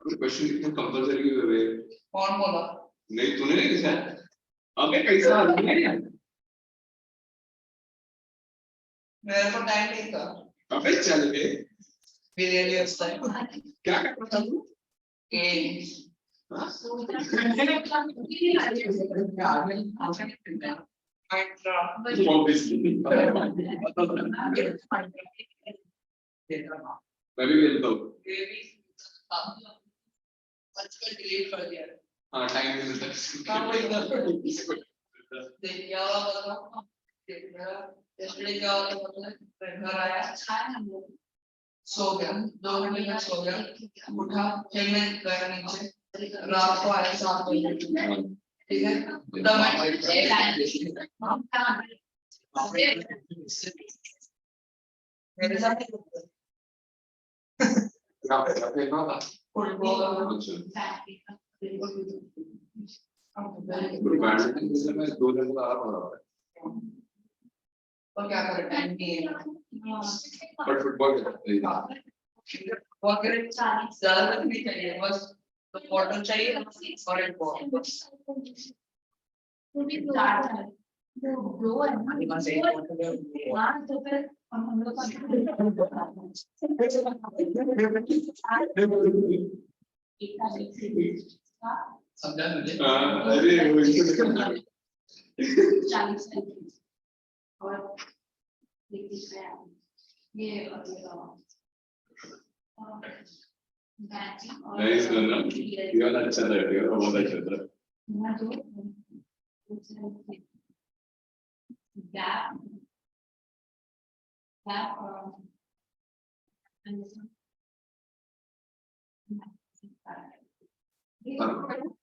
Question कितना compulsory है? कौन बोला? नहीं तूने नहीं लिखा? अबे कैसा आदमी है? मेरे को टाइम नहीं था। अबे चल बे। रियली उस टाइम क्या कर रहा था तू? गेम्स। हाँ? Obviously. मैं भी खेलता हूँ। आजकल डिलीट कर दिया। हाँ टाइम नहीं मिलता। हाँ वही ना। क्या हुआ बताओ? yesterday क्या हुआ मतलब? घर आया, सो गया, 2 घंटे में सो गया, उठा, खेलने गया नीचे, रात को आया 7 बजे, ठीक है? तब मैं मेरे साथ बैडमिंटन में 2 दिन का आराम हो रहा है। और क्या करें, टाइम नहीं है। बट फुटबॉल खेलते हैं। और करें ज्यादा तक नहीं चाहिए, बस तो बॉटल चाहिए और एक बॉल। दो है ना, हाँ तो फिर हम लोग समझा मुझे? अरे और ये नाइस करना ये वाला अच्छा था ये वाला बहुत अच्छा था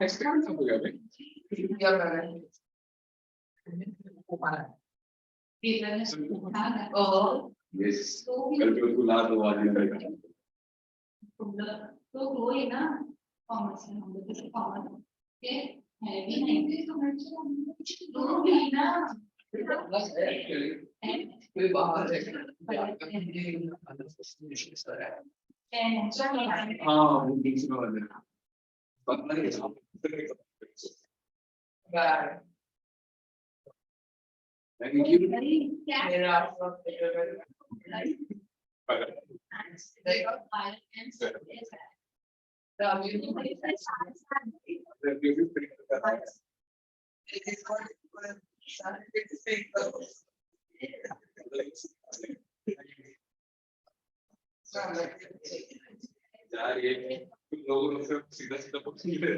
एक्सपीरियंस हो गया भाई क्या कर रहे हैं? ओह यस कल पे उसको ला दो आज में तो वो है ना कॉमर्स में हम लोग जैसे कॉमर्स के है भी नहीं तो भी ना कोई बाहर है हाँ वो बीच में वाले पता नहीं बाय थैंक यू मेरा आपका यार ये लोगों ने सिर्फ सीधा सीधा पूछ लिया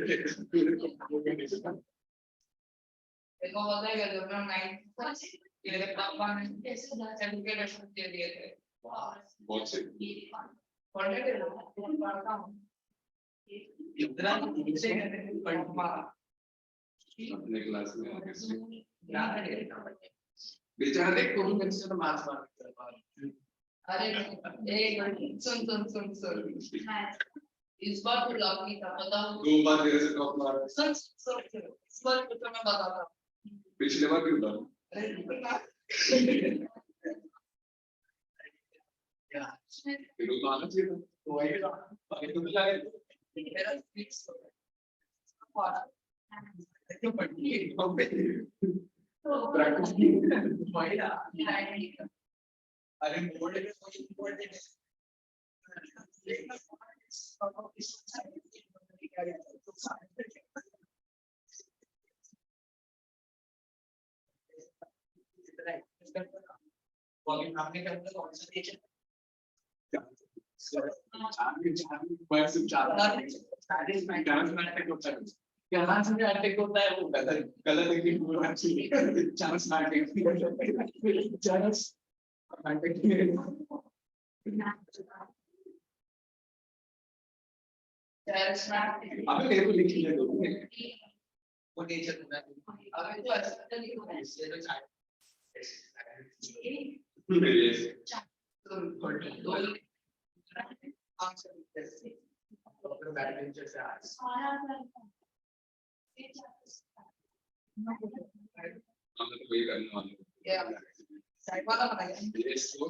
देखो होता है जब मैं 9th ये पापा ने सर्टिफिकेट दे दिए थे बहुत से पढ़ने के लिए पढ़ता हूँ इतना नीचे अपने क्लास में याद है बेचारा देख को भी कैसे तो मार्क्स मार अरे एक सुन इस बार तो लॉक नहीं था पता 2 बार मेरे से टॉप मार सुन इस बार तो मैं बताता हूँ पिछले बार क्यों था अरे फिर वो तो आना चाहिए था तो वही था बाकी तो मिला है मेरा फिक्स हो तो पढ़नी है प्रैक्टिस की वही ना अरे बोर्ड में कोई इम्पोर्टेंट आपने करना कौन सा टीचर चांस में अटैक होता है वो गलत है कि पूरा चांस में अटैक चांस अबे मेरे को लिख ले दो वो नेचर होता है अबे तो ऐसा लिखो ना इसलिए तो चाहे यस तो दो आंसर कैसे डॉक्टर बैडमिंटन से आज हम तो वही करने वाले या साइड वाला बनाया यस तो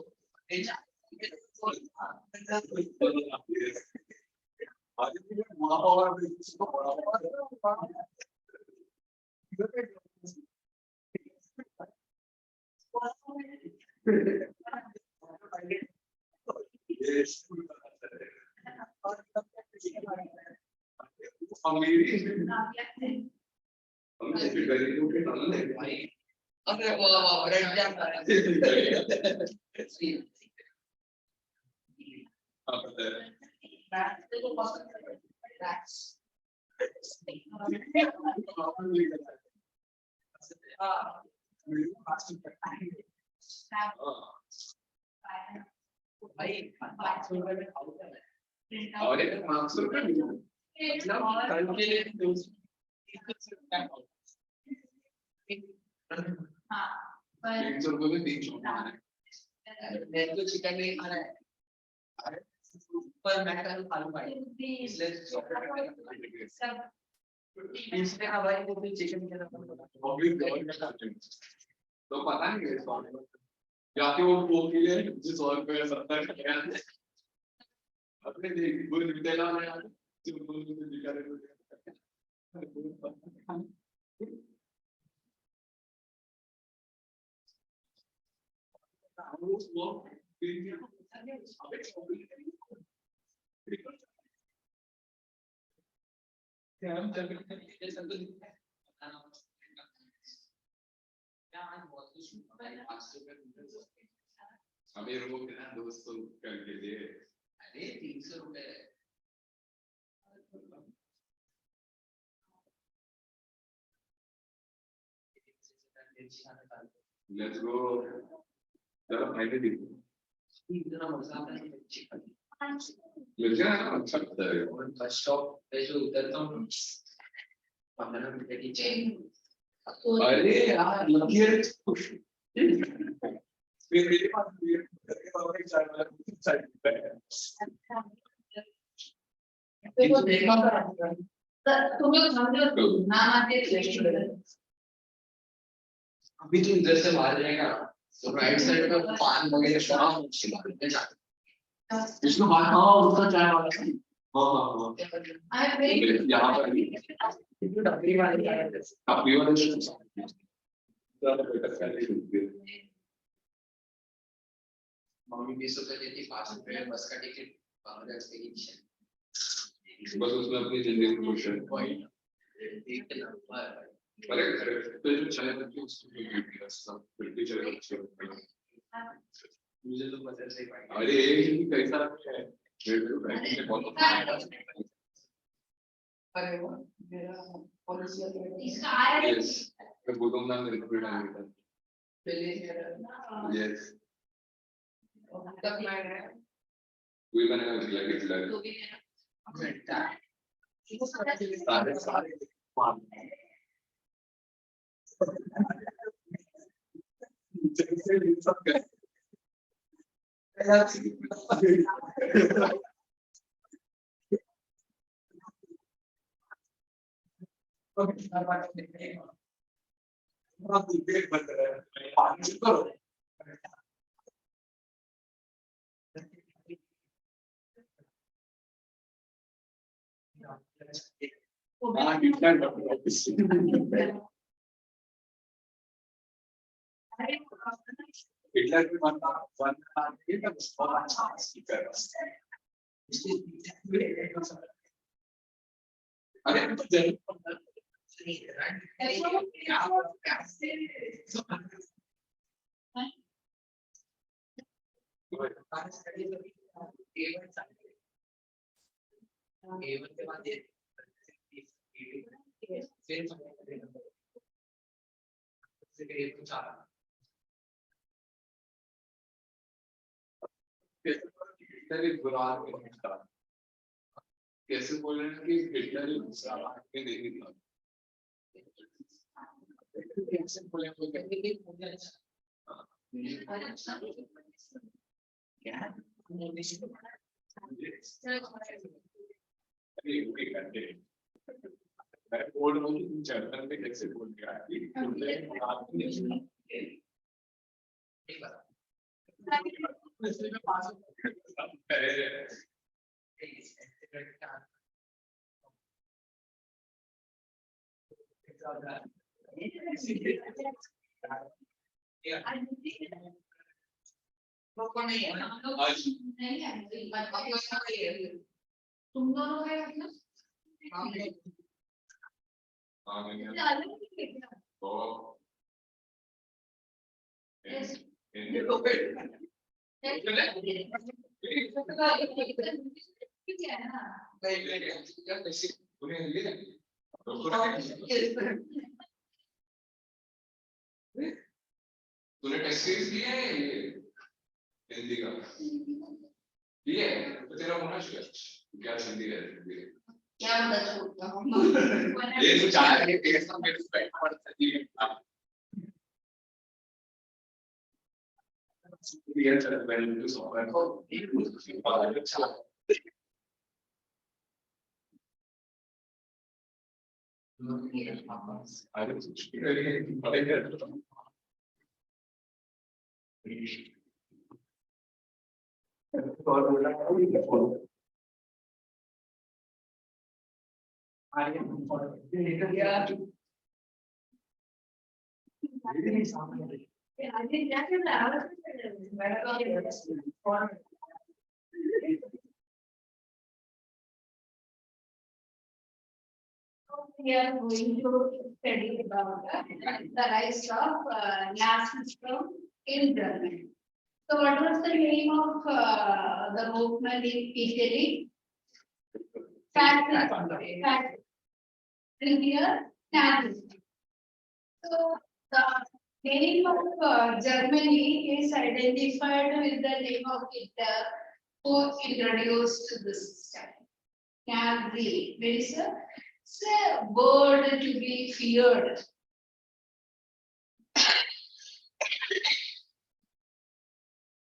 नेचर अरे वाह ब्रेड जैम मेरे को चिकन नहीं खाना है पर मैं कल आलू खाई इसलिए इसमें हवाई को भी चिकन के तो पता नहीं जाके वो के लिए जिस और पे 70 अपने देख गुरु विद्यालय में आके जो गुरु विद्यालय हमें रोक देना 200 करके दे अरे 300 रुपए लेट्स गो जरा फाइनली देखो इतना मजा आता है चिकन मिल गया ना अच्छा लगता है और बस स्टॉप पे जो उतरता हूँ 15 मिनट की चेन अरे यार लगी है फिर मेरे पास ये एक साइड पे है देखो देखा तुम्हें समझो नाम आते रेस्टोरेंट अभी तो इधर से बाहर जाएगा तो राइट साइड पे पान वगैरह शराब में जाते इसको बात हाँ उसका चाय वाला हाँ यहाँ पर डबली वाले अपनी वाले मम्मी 20 रुपए देती 5 रुपए बस का टिकट बांग्लादेश के लिए बस उसमें अपनी जिंदगी को खुश है एक नंबर अरे घर पे जो चाय बनती है उसको भी पीती है सब बिल्कुल चाय अच्छी होती है मुझे तो पता नहीं भाई अरे एक ही कैसा है मेरे को बैंकिंग से बहुत अरे वो मेरा पॉलिसी है इसका आया यस मैं बोलूँ ना मेरे को भी टाइम मिलता पहले यस तक मैं कोई बनेगा खिला तो भी सारे सारे जैसे ये सब कर कैसे बोल रहे हैं कि हिटलर ही दूसरा आगे नहीं निकला कैसे बोले वो कहते हैं क्या अरे वो करते हैं मैं बोल रहा हूँ कि जर्मन में कैसे बोल रहा है कि हिटलर नहीं है ना नहीं है तुम दोनों है मतलब तूने टेस्ट सीरीज लिया है ये हिंदी का लिया है तो तेरा होना चाहिए क्या हिंदी है क्या बता ये तो चाह रहे हैं टेस्ट में रिस्पेक्ट पड़ सकती है ये चल वेल टू सॉफ्टवेयर को अच्छा अरे कुछ We are going to study about the rise of gas system in Germany. So, what was the name of the movement in Italy? Fascism. Here, Nazism. So, the name of Germany is identified with the name of Hitler, who introduced this system. Nazi, there is a word to be feared.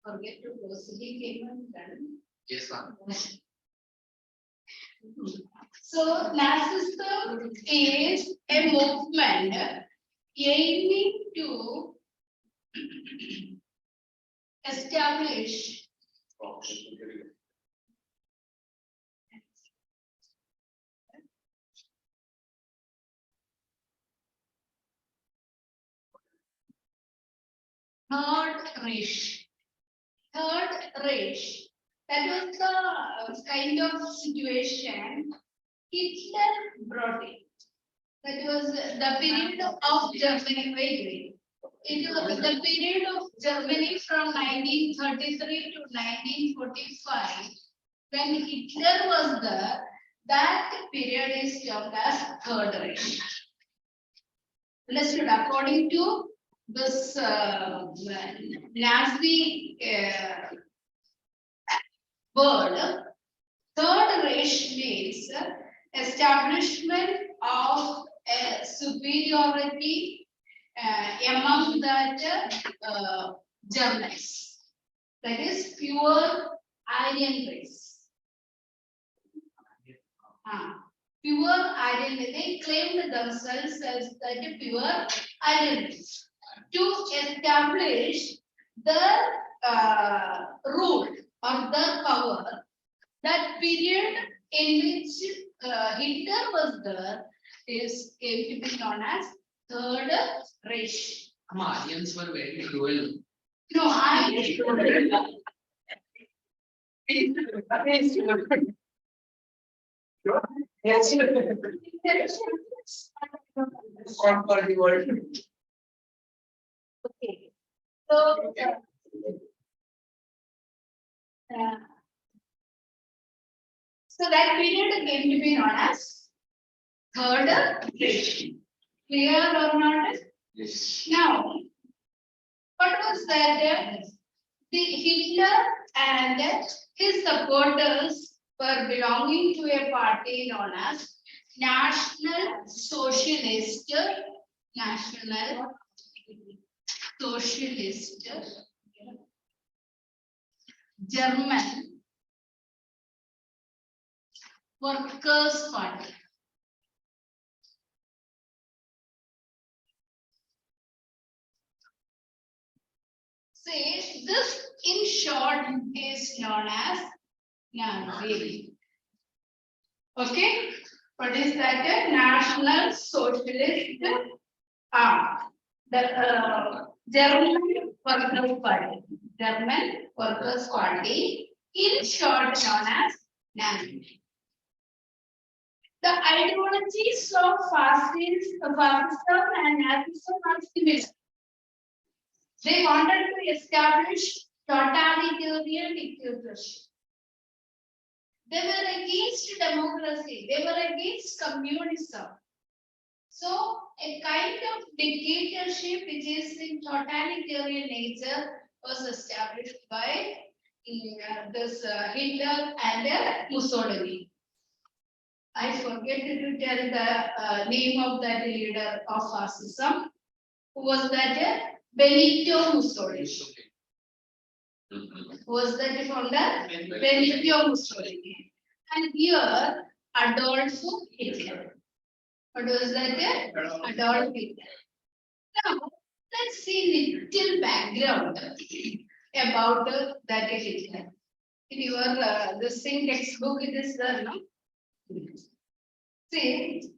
Forget to proceed. yes ma'am. So, Nazism is a movement aiming to establish Third Reich. Third Reich. That was the kind of situation Hitler brought in. That was the period of Germany. Wait. It was the period of Germany from 1933 to 1945. When Hitler was there, that period is termed as Third Reich. Understood? According to this Nazi word, Third Reich means establishment of a superiority among that Germans. That is pure Aryan race. Pure Aryan race. They claimed themselves as that pure Aryan race. To establish the rule or the power, that period in which Hitler was there is came to be known as Third Reich. Aryans were very cruel. No, I Yes. For the world. Okay. So, so that period came to be known as Third Reich. Clear or not? Yes. Now, what was that? The Hitler and his supporters were belonging to a party known as National Socialist German Workers' Party. So See, this in short is known as Nazi. Okay, what is that? A National Socialist Arm. The German Workers' Party. German Workers' Party, in short known as Nazi. The ideologies of fascism and Nazism are similar. They wanted to establish totalitarian dictatorship. They were against democracy. They were against communism. So, a kind of dictatorship which is in totalitarian nature was established by this Hitler and Mussolini. I forget to tell the name of that leader of fascism. Who was that? Benito Mussolini. Who was that founder? Benito Mussolini. And here, Adolf Hitler. What was that? Adolf Hitler. Now, let's see little background about that Hitler. In your this thing textbook, it is there, no? See,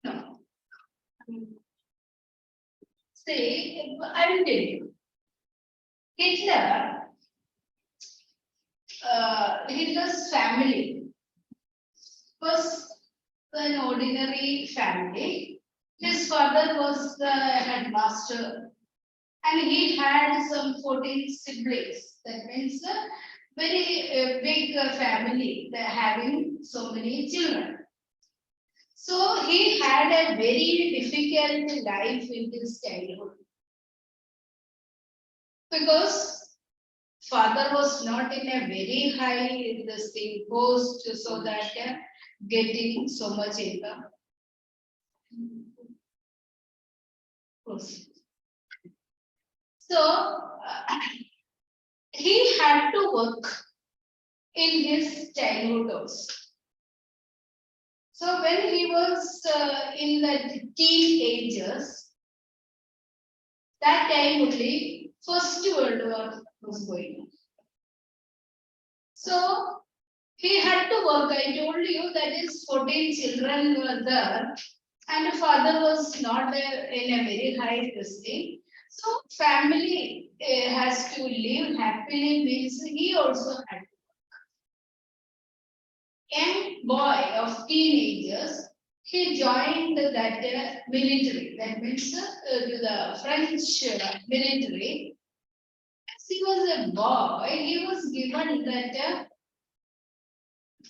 no. See, I will tell you. Hitler, Hitler's family was an ordinary family. His father was the headmaster, and he had some 14 siblings. That means a very big family, they're having so many children. So he had a very difficult life in his childhood because father was not in a very high this thing post, so that getting so much income. So he had to work in his childhood also. So when he was in the teenagers, that time only First World War was going on. So he had to work. I told you that his 14 children were there, and the father was not in a very high position. So family has to live happily means he also had to work. Young boy of teenagers, he joined that military. That means to the French military. As he was a boy, he was given that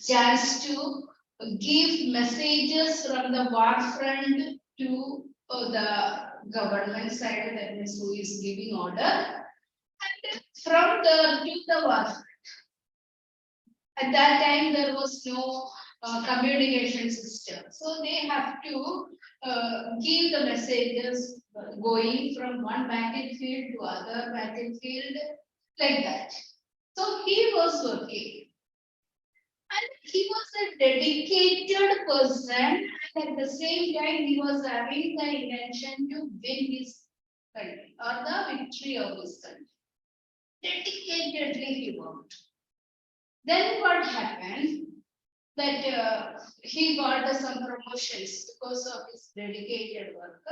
chance to give messages from the war front to the government side, that means who is giving order, and from the to the war front. At that time, there was no communication system, so they have to give the messages going from one battlefield to other battlefield, like that. So he was working. And he was a dedicated person, and at the same time, he was having the intention to win his country or the victory of his country. Dedicatedly he worked. Then what happened? That he got some promotions because of his dedicated work.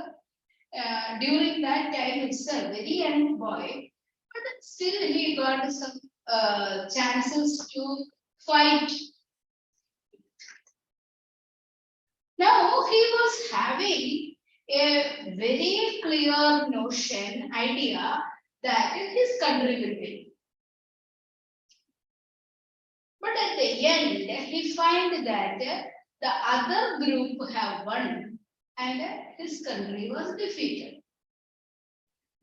During that time itself, very young boy, but still he got some chances to fight. Now he was having a very clear notion, idea that his country will win. But at the end, he find that the other group have won and his country was defeated.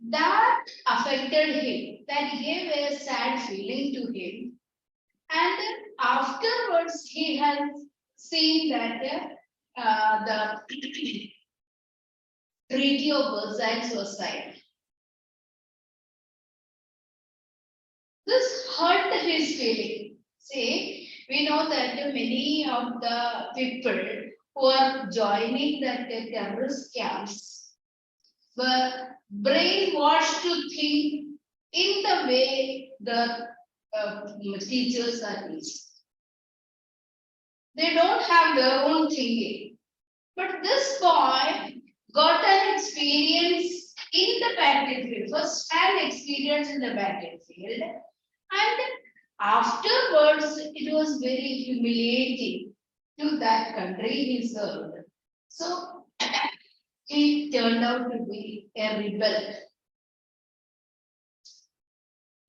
That affected him. That gave a sad feeling to him. And afterwards, he has seen that the Treaty of Versailles was signed. This hurt his feeling. See, we know that many of the people who are joining the terrorist camps were brainwashed to think in the way the teachers are teaching. They don't have their own thinking. But this boy got an experience in the battlefield, first hand experience in the battlefield, and afterwards it was very humiliating to that country he served. So he turned out to be a rebel.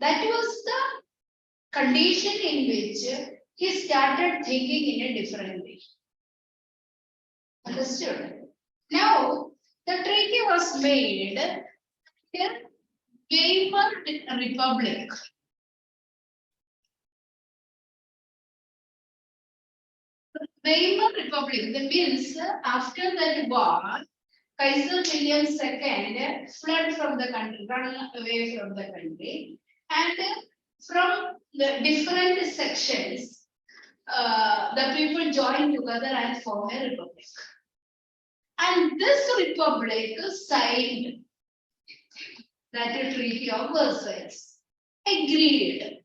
That was the condition in which he started thinking in a different way. Understood? Now, the treaty was made in Weimar Republic. Weimar Republic, that means after that war, Kaiser William II fled from the country, ran away from the country, and from the different sections, the people joined together and formed a republic. And this republic signed that Treaty of Versailles, agreed.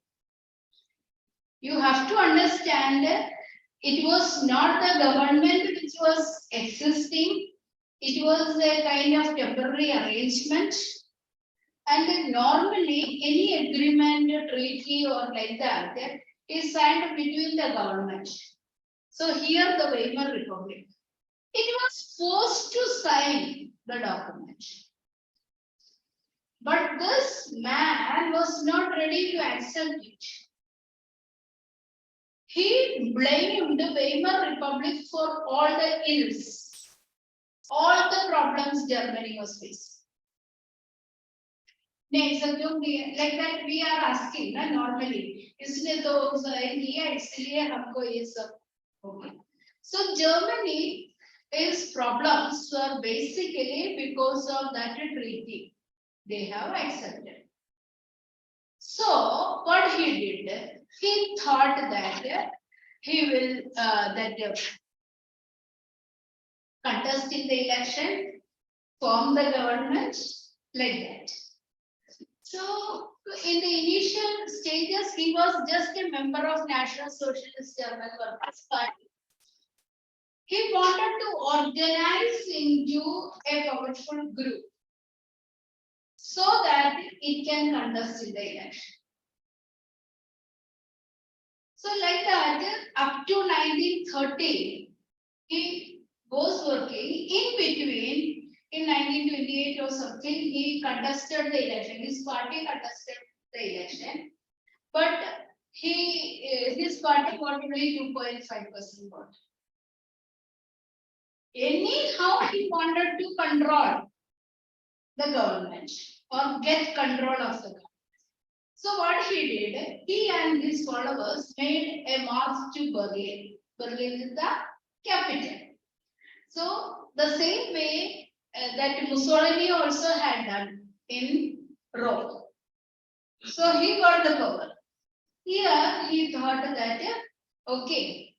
You have to understand it was not the government which was existing, it was a kind of temporary arrangement. And normally, any agreement, treaty, or like that is signed between the government. So, here the Weimar Republic, it was forced to sign the document. But this man was not ready to accept it. He blamed the Weimar Republic for all the ills, all the problems Germany was facing. Next, like that we are asking normally, इसलिए तो ये इसलिए हमको ये सब हो गया. So Germany its problems were basically because of that treaty they have accepted. So what he did, he thought that he will contest in the election, form the government, like that. So in the initial stages, he was just a member of National Socialist German Workers' Party. He wanted to organize into a powerful group so that it can contest in the election. So like that, up to 1930, he was working. In between, in 1928 or something, he contested the election. His party contested the election, but his party got only 2.5% vote. Anyhow, he wanted to control the government or get control of the government. So what he did, he and his followers made a march to Berlin. Berlin is the capital. So the same way that Mussolini also had done in Rome. So he got the power. Here he thought that, okay,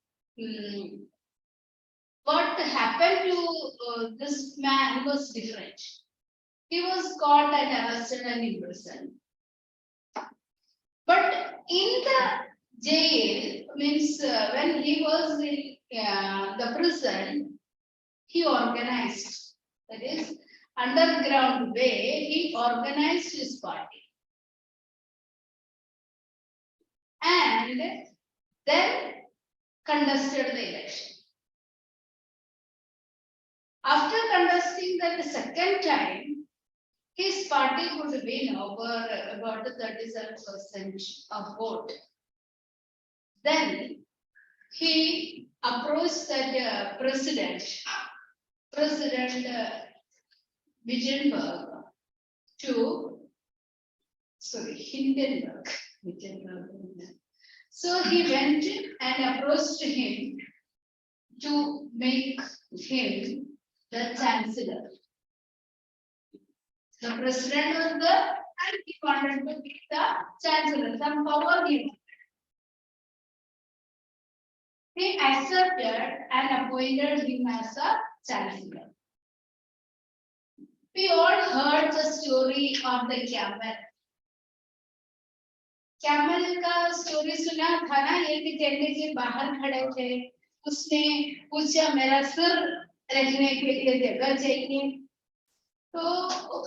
what happened to this man was different. He was caught and arrested and imprisoned. But in the jail, means when he was in the prison, he organized. That is, underground way, he organized his party. And then contested the election. After contesting that the second time, his party would win over about 37% of vote. Then he approached that President Hindenburg to, Hindenburg. So he went and approached him to make him the chancellor. The president was there and he wanted to be the chancellor. Some power he wanted. he accepted and appointed him as a chancellor. We all heard the story of the camel. Camel का story सुना था ना, एक झंडे के बाहर खड़े थे, उसने पूछा मेरा सिर रखने के लिए जगह चाहिए, तो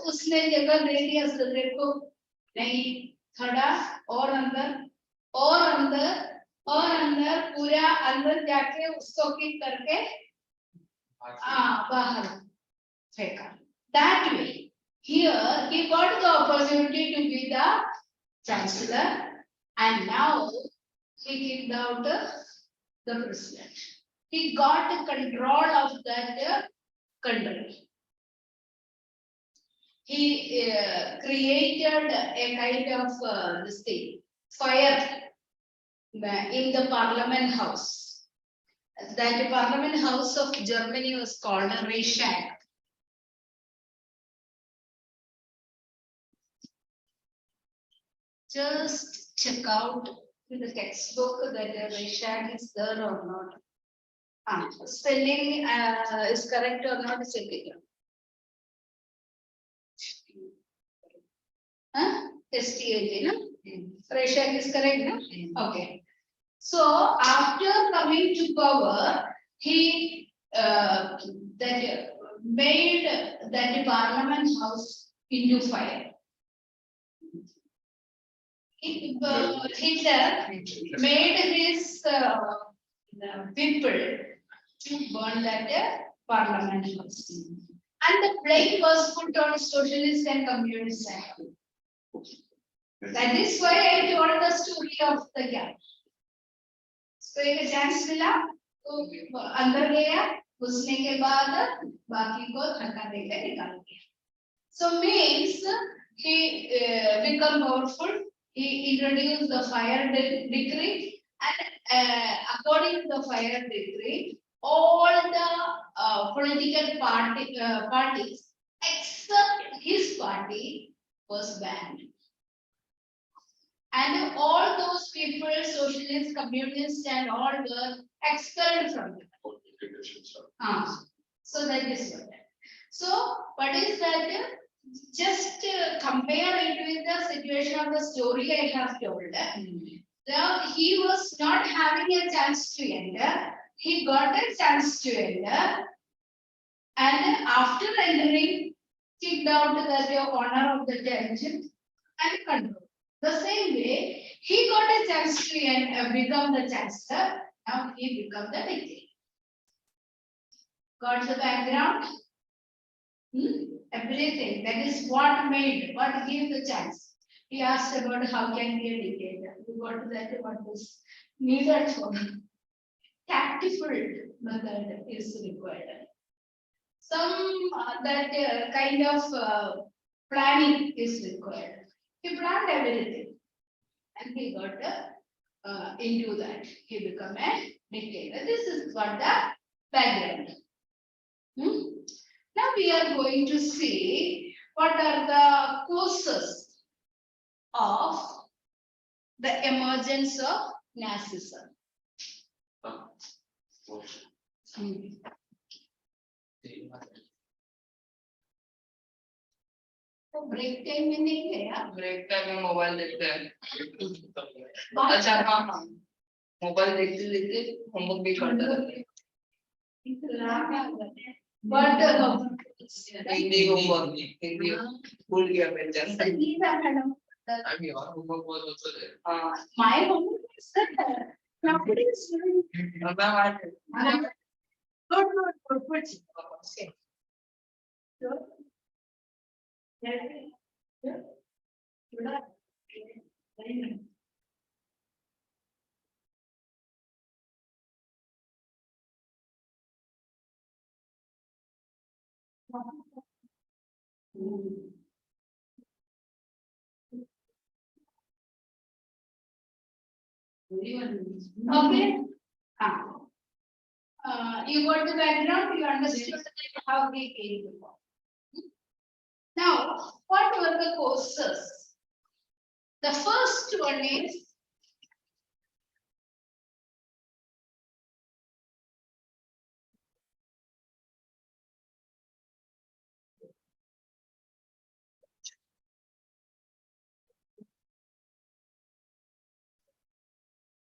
उसने जगह दे दिया सिर को, नहीं खड़ा और अंदर और अंदर और अंदर, पूरा अंदर जाके उसको किक करके बाहर फेंका. That way, here he got the opportunity to be the chancellor. And now he kicked out the president. He got control of that country. He created a kind of this thing, fire in the parliament house. That parliament house of Germany was called a Reichstag. Just check out in the textbook that the Reichstag is there or not. Spelling is correct or not, check it out. STAG, no? Reichstag is correct, no? Okay. So after coming to power, he made that parliament house into fire. Hitler made his people to burn that parliament house. And the blame was put on socialist and communist side. That is why I told the story of the gap. So एक chance मिला, तो अंदर गया, घुसने के बाद बाकी को धक्का देकर निकाल दिया. So means he become powerful. He introduced the fire decree, and according to the fire decree, all the political parties except his party was banned. And all those people, socialists, communists, and all were expelled from it. So that is what. So what is that? Just compare it with the situation of the story I have told. Now he was not having a chance to enter. He got a chance to enter, and after entering, kicked out the honor of the judge and control. The same way, he got a chance to become the chancellor. Now he become the dictator. Got the background? Everything. That is what gave the chance. He asked about how can be a dictator. We got to that what was needed for him. Tactful method is required. Some that kind of planning is required. He planned everything, and he got into that. He became a dictator. This is what the background. Now we are going to see what are the causes of the emergence of Nazism. तो break time में नहीं गया. Break time में mobile देखते हैं. अच्छा हाँ, mobile देखते देखते होमवर्क भी करते रहते हैं. But हिंदी होमवर्क हिंदी भूल गया मैं जस्ट. अभी और होमवर्क बहुत अच्छा है. हाँ, my homework is that nobody is doing. Good. Okay. Good. Okay. You got the background, you understood how they came before. Now, what were the causes? The first one is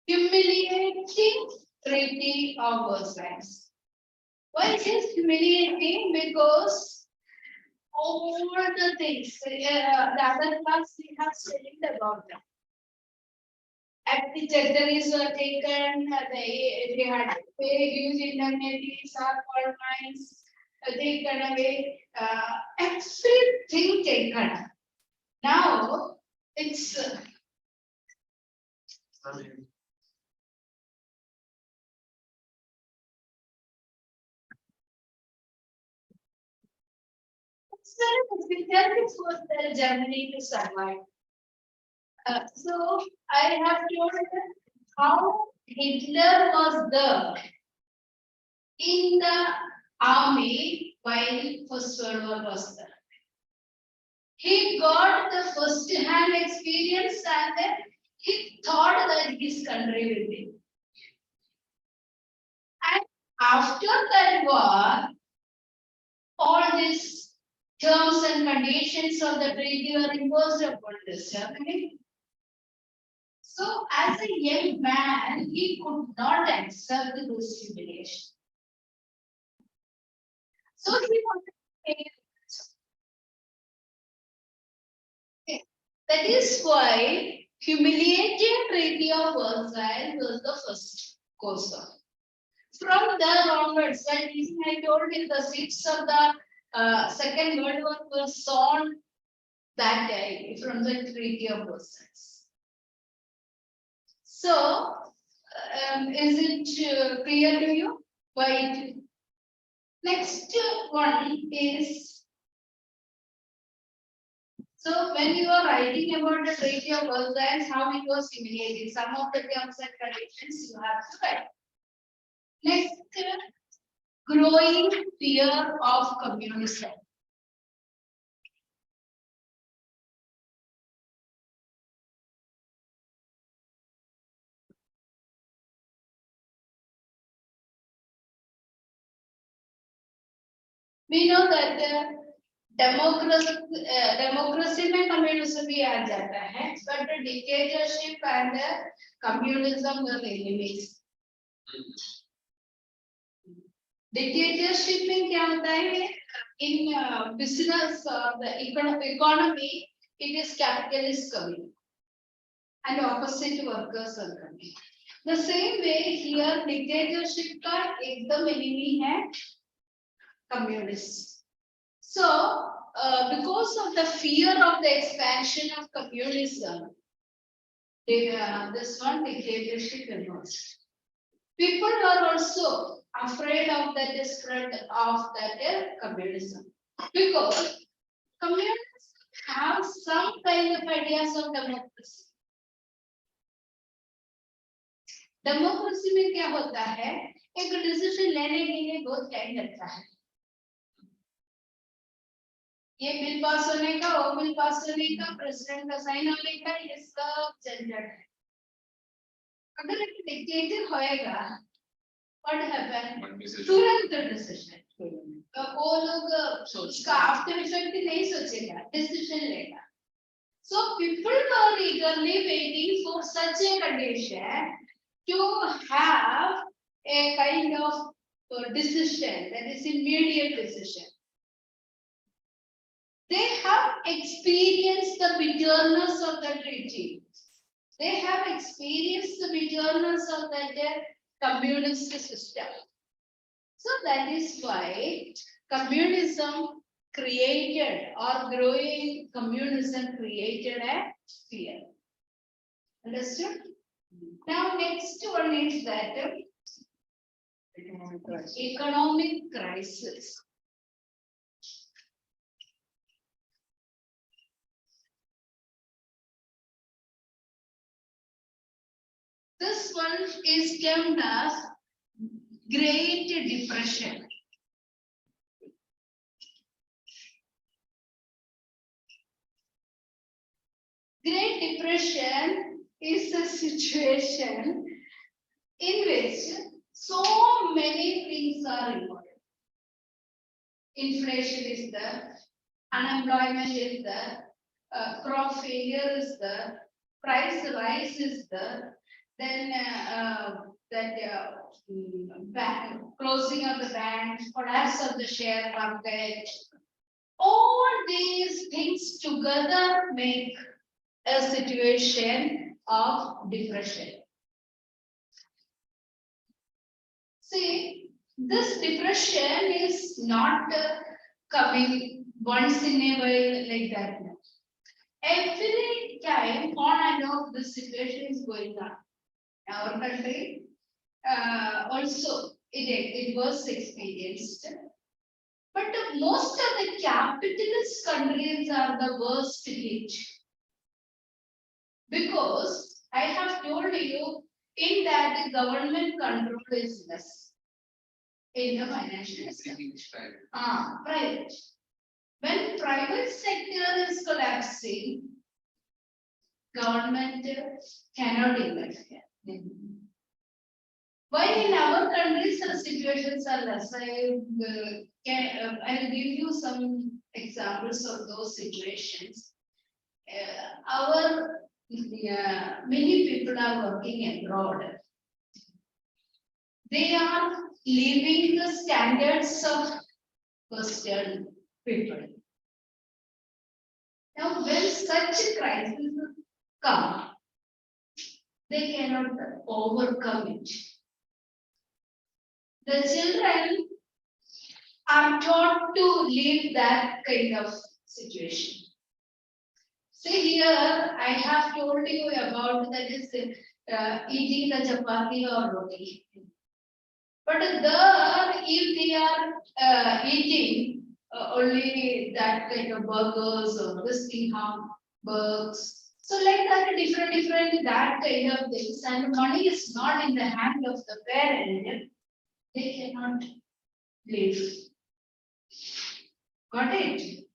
humiliating treaty of Versailles. Why is it humiliating? Because all the things, the other class we have studied about them. Active territories were taken, they had to pay huge indemnities or coal mines, taken away, everything taken. Now it's very difficult for the Germany to survive. So I have told how Hitler was there in the army while First World War was there. He got the first-hand experience and then he thought that his country will be. And after that war, all these terms and conditions of the treaty were imposed upon this Germany. So, as a young man, he could not accept this humiliation. So, he wanted to take it. That is why humiliating treaty of Versailles was the first cause of. From there onwards, when I told you the seats of the Second World War were sown that day from the Treaty of Versailles. So, is it clear to you? Why? Next one is, so when you are writing about the Treaty of Versailles, how it was humiliating, some of the terms and conditions you have to write. Next, growing fear of communism. We know that democracy में communism भी आ जाता है, but the dictatorship and communism were enemies. Dictatorship में क्या होता है? In business, the economy, it is capitalist coming, and opposite workers are coming. The same way here, dictatorship का एकदम enemy है communists. So, because of the fear of the expansion of communism, this one dictatorship emerged. People were also afraid of the spread of that communism, because communists have some kind of ideas of democracy. Democracy में क्या होता है? एक decision लेने के लिए बहुत time लगता है. ये बिल पास होने का, वो बिल पास होने का, प्रेसिडेंट का साइन होने का, ये सब झंझट है. अगर एक डिक्टेटर होएगा, what happen? तुरंत डिसीजन. वो लोग उसका आफ्टर इफेक्ट नहीं सोचेगा, डिसीजन लेगा. So people were eagerly waiting for such a condition to have a kind of decision, that is immediate decision. They have experienced the bitterness of the treaty. They have experienced the bitterness of that communist system. So that is why communism created, or growing communism created a fear. Understood? Now next one is that economic crisis. This one is termed as Great Depression. Great Depression is a situation in which so many things are involved. Inflation is there, unemployment is there, crop failure is there, price rise is there, then closing of the bank, collapse of the share market. All these things together make a situation of depression. See, this depression is not coming once in a while like that. Every time on and off this situation is going on. Our country also it was experienced. But most of the capitalist countries are the worst hit. Because I have told you in that the government control is less in the financial sector. Private. When private sector is collapsing, government cannot interfere. Why in our countries the situations are less? I'll give you some examples of those situations. Many people are working abroad. They are leaving the standards of Western people. Now, when such crises come, they cannot overcome it. The children are taught to live that kind of situation. See here, I have told you about that is eating the chapati or roti. But there, if they are eating only that kind of burgers or risking hamburgers, so like that different that kind of things, and money is not in the hand of the parent, they cannot live. Got it?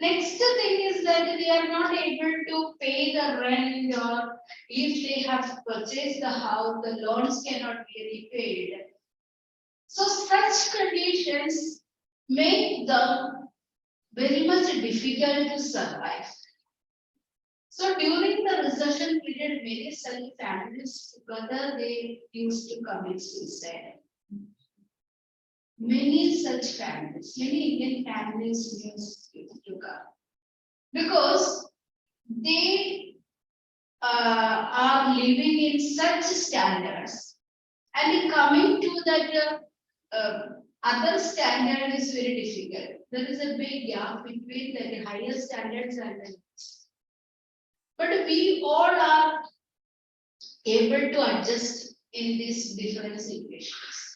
Next thing is that they are not able to pay the rent, or if they have purchased the house, the loans cannot be repaid. So such conditions make them very much difficult to survive. So during the recession period, many such families together they used to commit suicide. Many such families, many Indian families used to come because they are living in such standards, and coming to that other standard is very difficult. There is a big gap between the higher standards and the lowest. But we all are able to adjust in these different situations.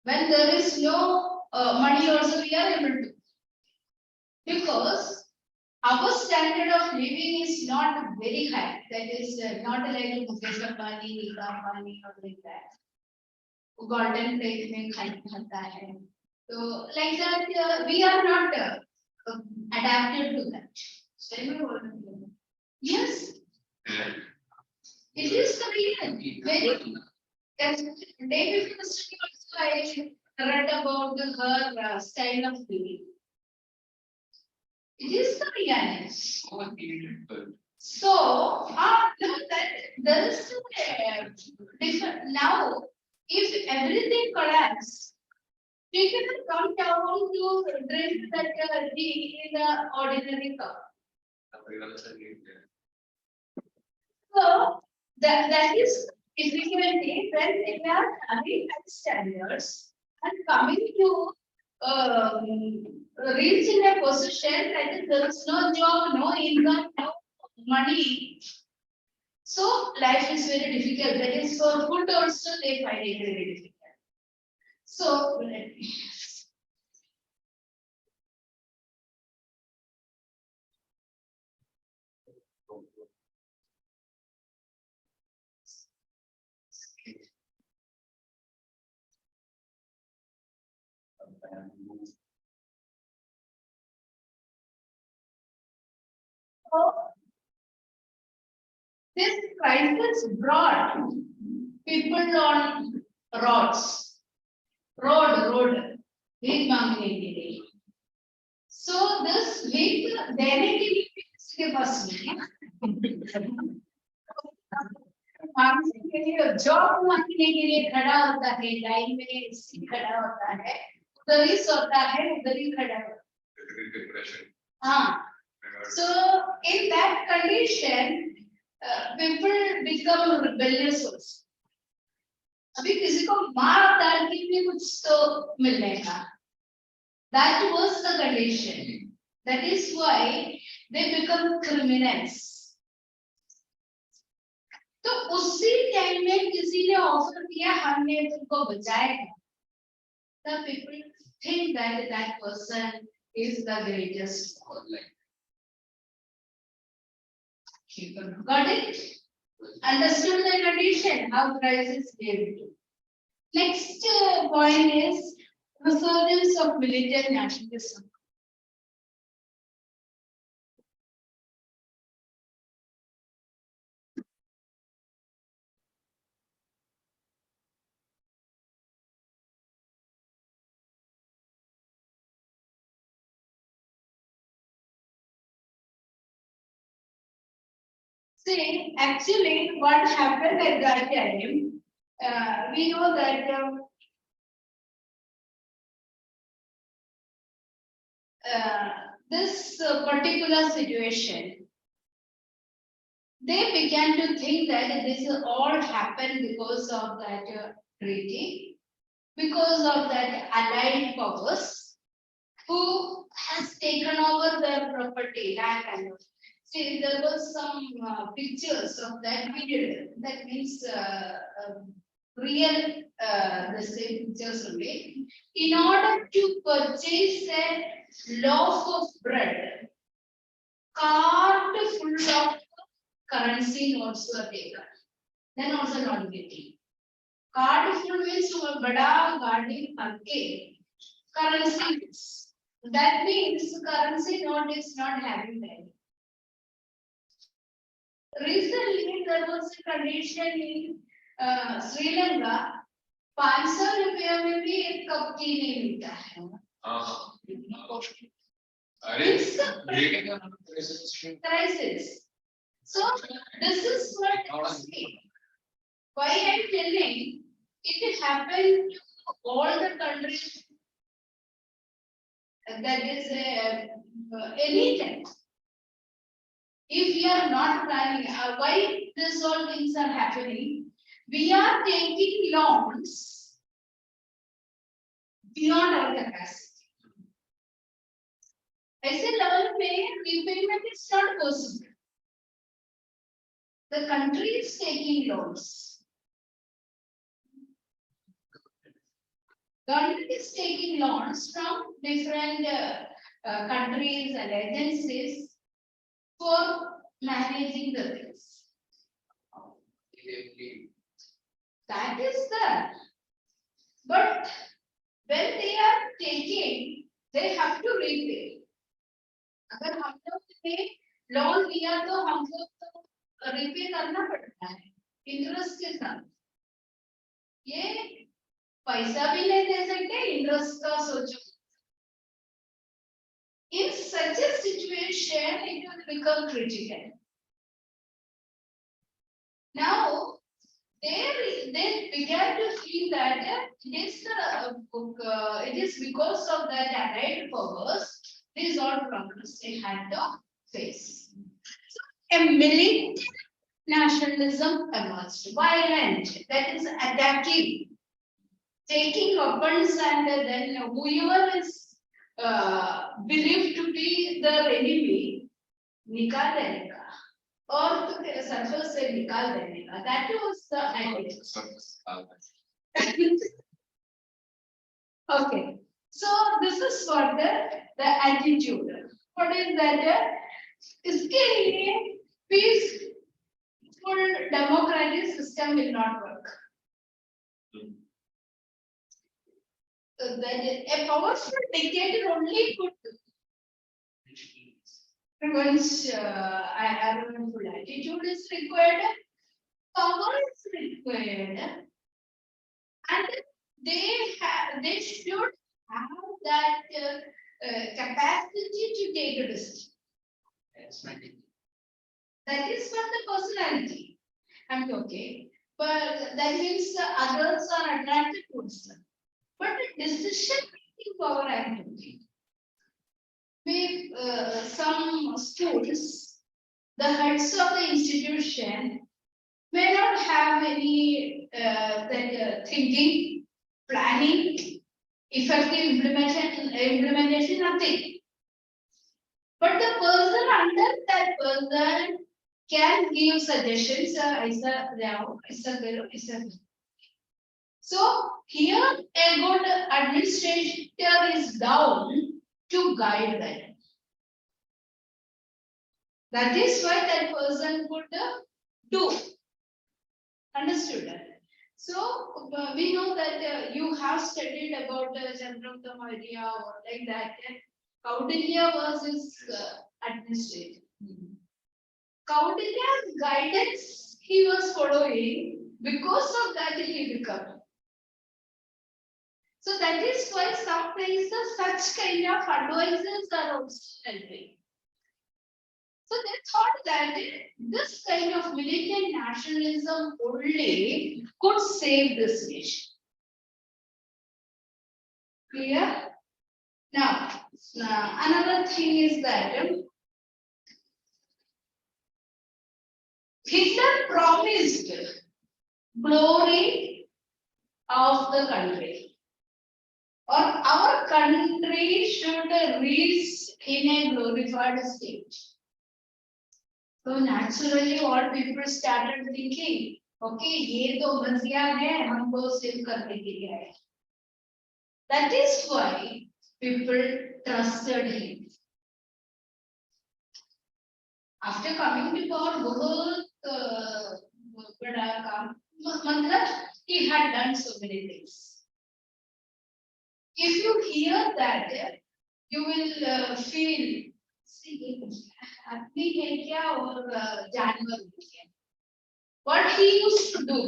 When there is no money also we are able to. Because our standard of living is not very high. That is not like Mukesh Ambani, Nita Ambani or like that. Golden plate mein khata hai. So like that we are not adapted to that. Yes. It is the real. Very. Yes. Day before yesterday also I read about her style of living. It is the reality. So, that there is different now. If everything collapses, we can come down to drink that tea in the ordinary cup. So that is difficulty when they are having high standards and coming to reaching a position that there is no job, no income, no money. So life is very difficult. That is for food also they find it very difficult. So this crisis brought people on road, big mountain. So this big directly के पास नहीं है मांगने के लिए job मांगने के लिए खड़ा होता है, लाइन में इसी खड़ा होता है, उधर ही सोता है, उधर ही खड़ा होता है. हाँ. So in that condition, people become rebellious also. अभी किसी को मार डाल के भी कुछ तो मिलेगा. That was the condition. That is why they become criminals. तो उसी टाइम में किसी ने ऑफर किया हमने तुमको बचाएगा. The people think that that person is the greatest. Got it? Understood the condition, how crisis came to. Next point is resurgence of militant nationalism. See, actually, what happened at that time, we know that this particular situation, they began to think that this all happened because of that treaty, because of that allied powers who has taken over their property, land and all. See, there was some pictures of that period. That means real the same pictures only. In order to purchase a loaf of bread, cart full of currency notes were taken. Then also not getting. Cart full means bada garden करके currency. That means currency note is not having value. Recently, there was a condition in Sri Lanka. 500 रुपया में भी एक cup T नहीं मिलता है. Crisis. So this is what I see. Why I am telling it happened to all the countries. That is anything. If we are not planning, why this all things are happening? We are taking loans beyond our capacity. ऐसे level में repayment is not possible. The country is taking loans. Government is taking loans from different countries and agencies for managing the things. That is that. But when they are taking, they have to repay. अगर हम लोग ने loan लिया तो हम लोग तो repay करना पड़ता है इंटरेस्ट के साथ. ये पैसा भी नहीं दे सकते इंटरेस्ट का सोचो. In such a situation, it will become critical. Now, they began to feel that it is because of that allied powers, these all problems they had to face. So, a militant nationalism emerged, violent, that is attacking, taking weapons, and then whoever is believed to be their enemy, निकाल देने का और तो circle से निकाल देने का. That was the idea. Okay, so this is what the attitude. What is that? इसके लिए peaceful democratic system will not work. That a powerful dictator only could prevent harmful attitude is required, power is required, and they should have that capacity to take a decision. That is for the personality. I'm okay. But that means the others are attracted towards them. But the decision making power I'm talking. With some schools, the heads of the institution may not have any thinking, planning, effective implementation, nothing. But the person under that person can give suggestions. So here a good administrator is down to guide that. That is why that person could do. Understood that. So we know that you have studied about the Chandrakam idea or like that. Kaudilya was his administrator. Kaudilya's guidance he was following, because of that he became. So that is why some places such kind of advisors are also helping. So they thought that this kind of militant nationalism only could save this nation. Clear? Now, another thing is that Hitler promised glory of the country, or our country should reach in a glorified state. So naturally, what people started thinking, okay, ये तो मज़िया है, हमको सिर्फ करने के लिए है. That is why people trusted him. After coming to power, बहुत बड़ा काम, मतलब he had done so many things. If you hear that, you will feel. आदमी है क्या और जानवर है क्या? What he used to do?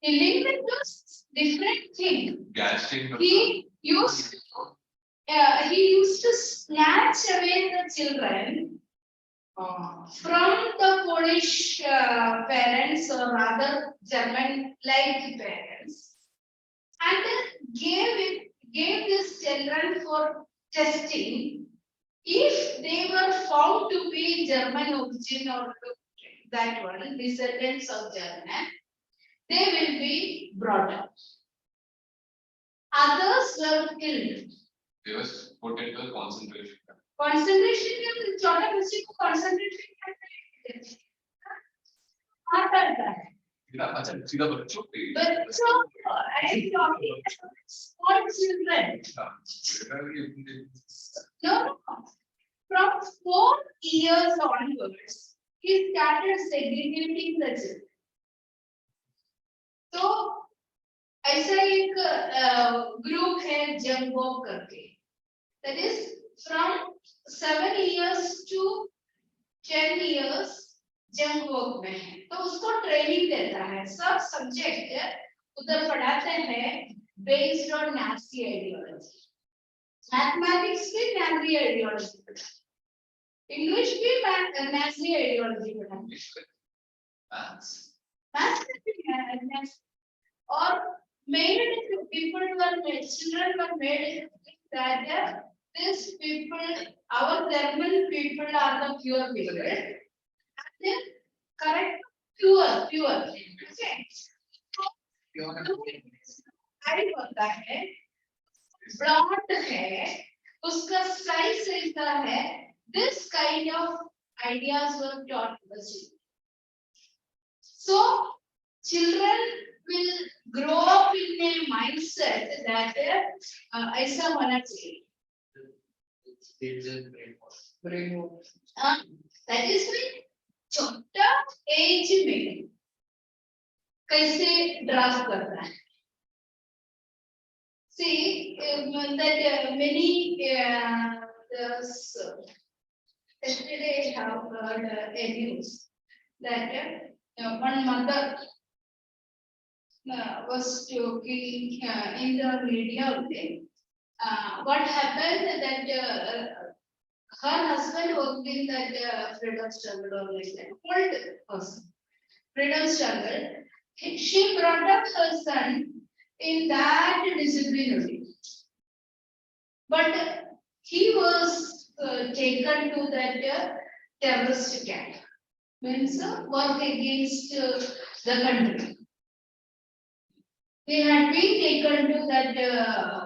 He lived with those different things. He used to snatch away the children from the Polish parents, or rather German-like parents, and gave these children for testing. If they were found to be German origin or that one, descendants of German, they will be brought up. Others were killed. They was put into the concentration camp. Concentration camp, छोटे बच्चे को concentration camp में कहाँ करता है? सीधा बच्चों पे. बच्चों, I am talking about small children. No. From 4 years onwards, he started segregating the children. तो ऐसा एक group है जंगो करके. That is from 7 years to 10 years जंगो में है. तो उसको ट्रेनिंग देता है. सब सब्जेक्ट उधर पढ़ाते हैं based on Nazi ideology. Mathematics भी Nazi ideology. English भी Nazi ideology. Maths. Or made people children were made that these people, our German people are the pure people. And correct, pure. Okay. I होता है, blonde है, उसका size ऐसा है. This kind of ideas were taught to the children. So children will grow up in a mindset that ऐसा होना चाहिए. That is why छोटा एज में कैसे ड्राफ्ट करता है. See that many yesterday I have heard a news that one mother was talking in the media. Okay, what happened that her husband worked in that freedom struggle or like that, old person, freedom struggle. She brought up her son in that disciplinary, but he was taken to that terrorist camp, means work against the country. They had been taken to that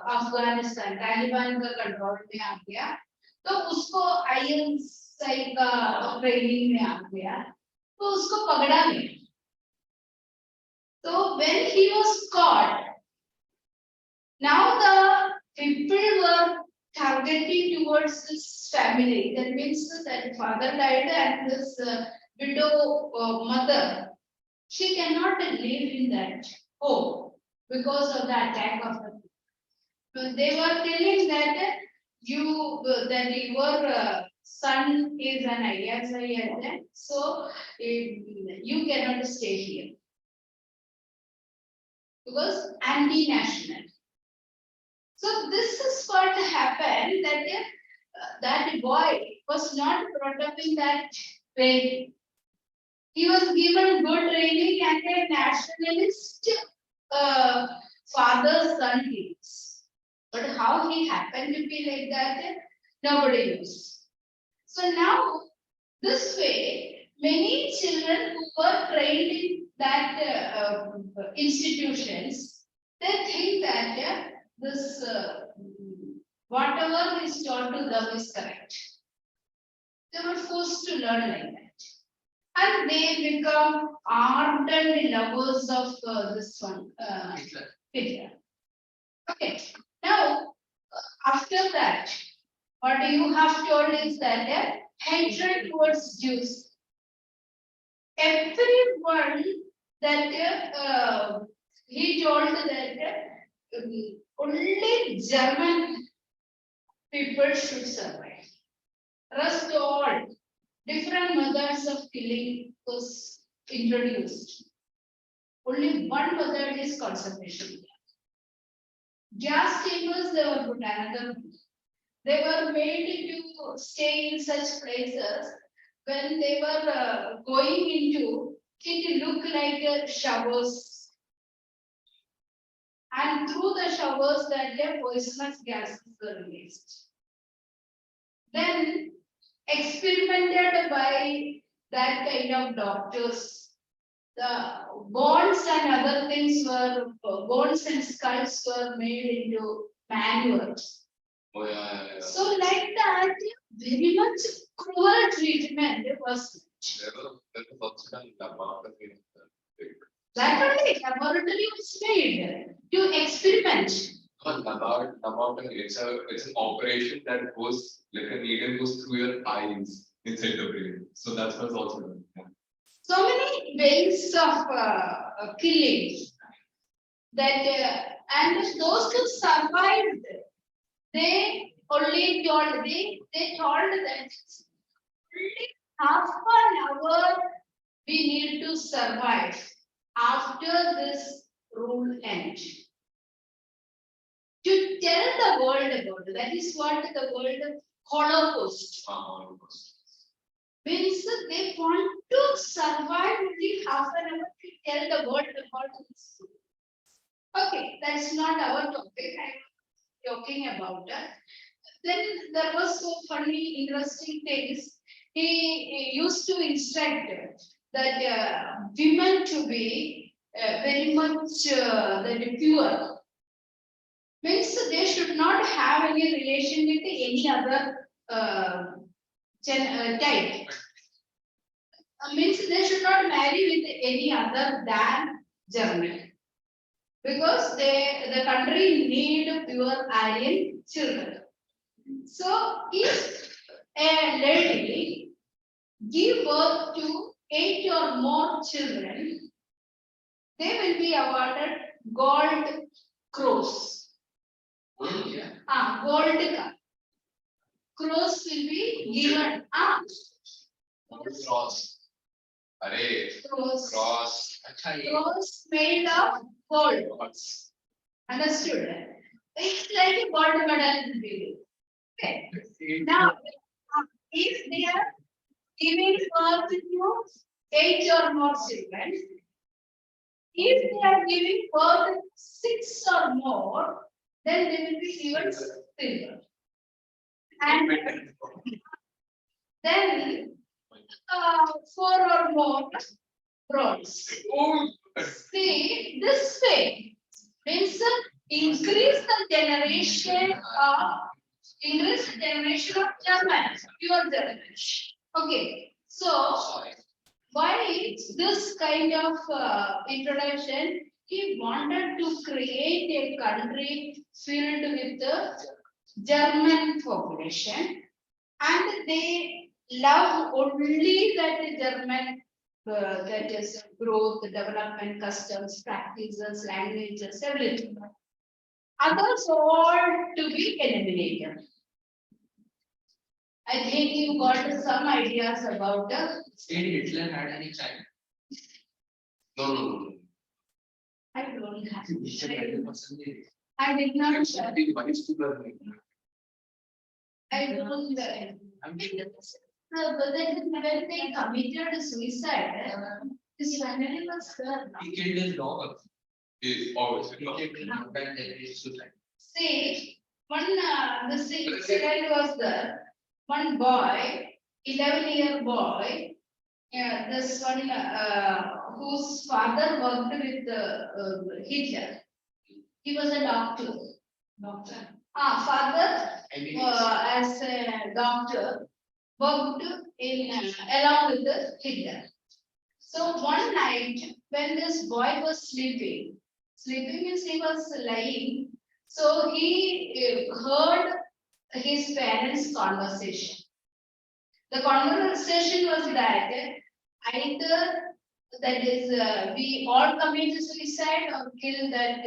Afghanistan, Taliban का control में आ गया, तो उसको ICSE का training में आ गया, तो उसको पकड़ा गया. So when he was caught, now the people were targeting towards this family. That means that father died and this widow mother, she cannot live in that home because of the attack of the. So they were telling that your son is an ISI agent, so you cannot stay here because anti-national. So this is what happened, that that boy was not brought up in that way. He was given good training and a nationalist father-son kids. But how he happened to be like that, nobody knows. So now, this way, many children who were trained in that institutions, they think that this whatever is taught to them is correct. They were forced to learn like that, and they become ardent lovers of this one, Hitler. Okay. Now, after that, what you have told is that hatred towards Jews. Everyone that he told that only German people should survive. Rest all different methods of killing was introduced. Only one method is concentration camp. Gas chambers they were put another. They were made to stay in such places. When they were going into, it looked like showers. And through the showers that their poisonous gases were released. Then experimented by that kind of doctors. The bones and other things were, bones and skulls were made into manuals. Oh, yeah. So like that, very much cruel treatment was. There was also an laboratory. That only laboratory was made to experiment. Laboratory, it's an operation that goes, like a needle goes through your eyes inside the brain. So that's what's also done. Yeah. So many ways of killing that, and those who survived, they only told they told that only half an hour we need to survive after this rule ends. To tell the world about it, that is what the word Holocaust means. They want to survive only half an hour to tell the world about this. Okay, that's not our topic. I'm talking about that. Then there was so funny, interesting things. He used to instruct that women to be very much that pure. Means they should not have any relation with any other type. Means they should not marry with any other than German. Because the country need pure Aryan children. So if a lady give birth to 8 or more children, they will be awarded gold cross. Gold cross will be given. Cross. Cross. Cross made of gold. Understood? It's like a gold medal will be. Okay. Now, if they are giving birth to 8 or more children, if they are giving birth to 6 or more, then they will be given silver. And then 4 or more bronze. See, this way means increase the generation of German, pure German. Okay, so why this kind of introduction? He wanted to create a country filled with the German population, and they love only that German, that is growth, development, customs, practices, languages, everything. Others all to be eliminated. I think you got some ideas about the. Did Hitler had any child? No. I don't have. Hitler had a person. I did not. I think why is people like that? I don't. But then when they committed suicide, his family was there. He killed his dog. Is always He killed his dog and then he suicide. See, one this incident was there. One boy, 11-year boy, this one whose father worked with Hitler. He was a doctor. Father as a doctor worked in along with the Hitler. So one night when this boy was sleeping means he was lying. So he heard his parents' conversation. The conversation was that either that is we all commit suicide or kill that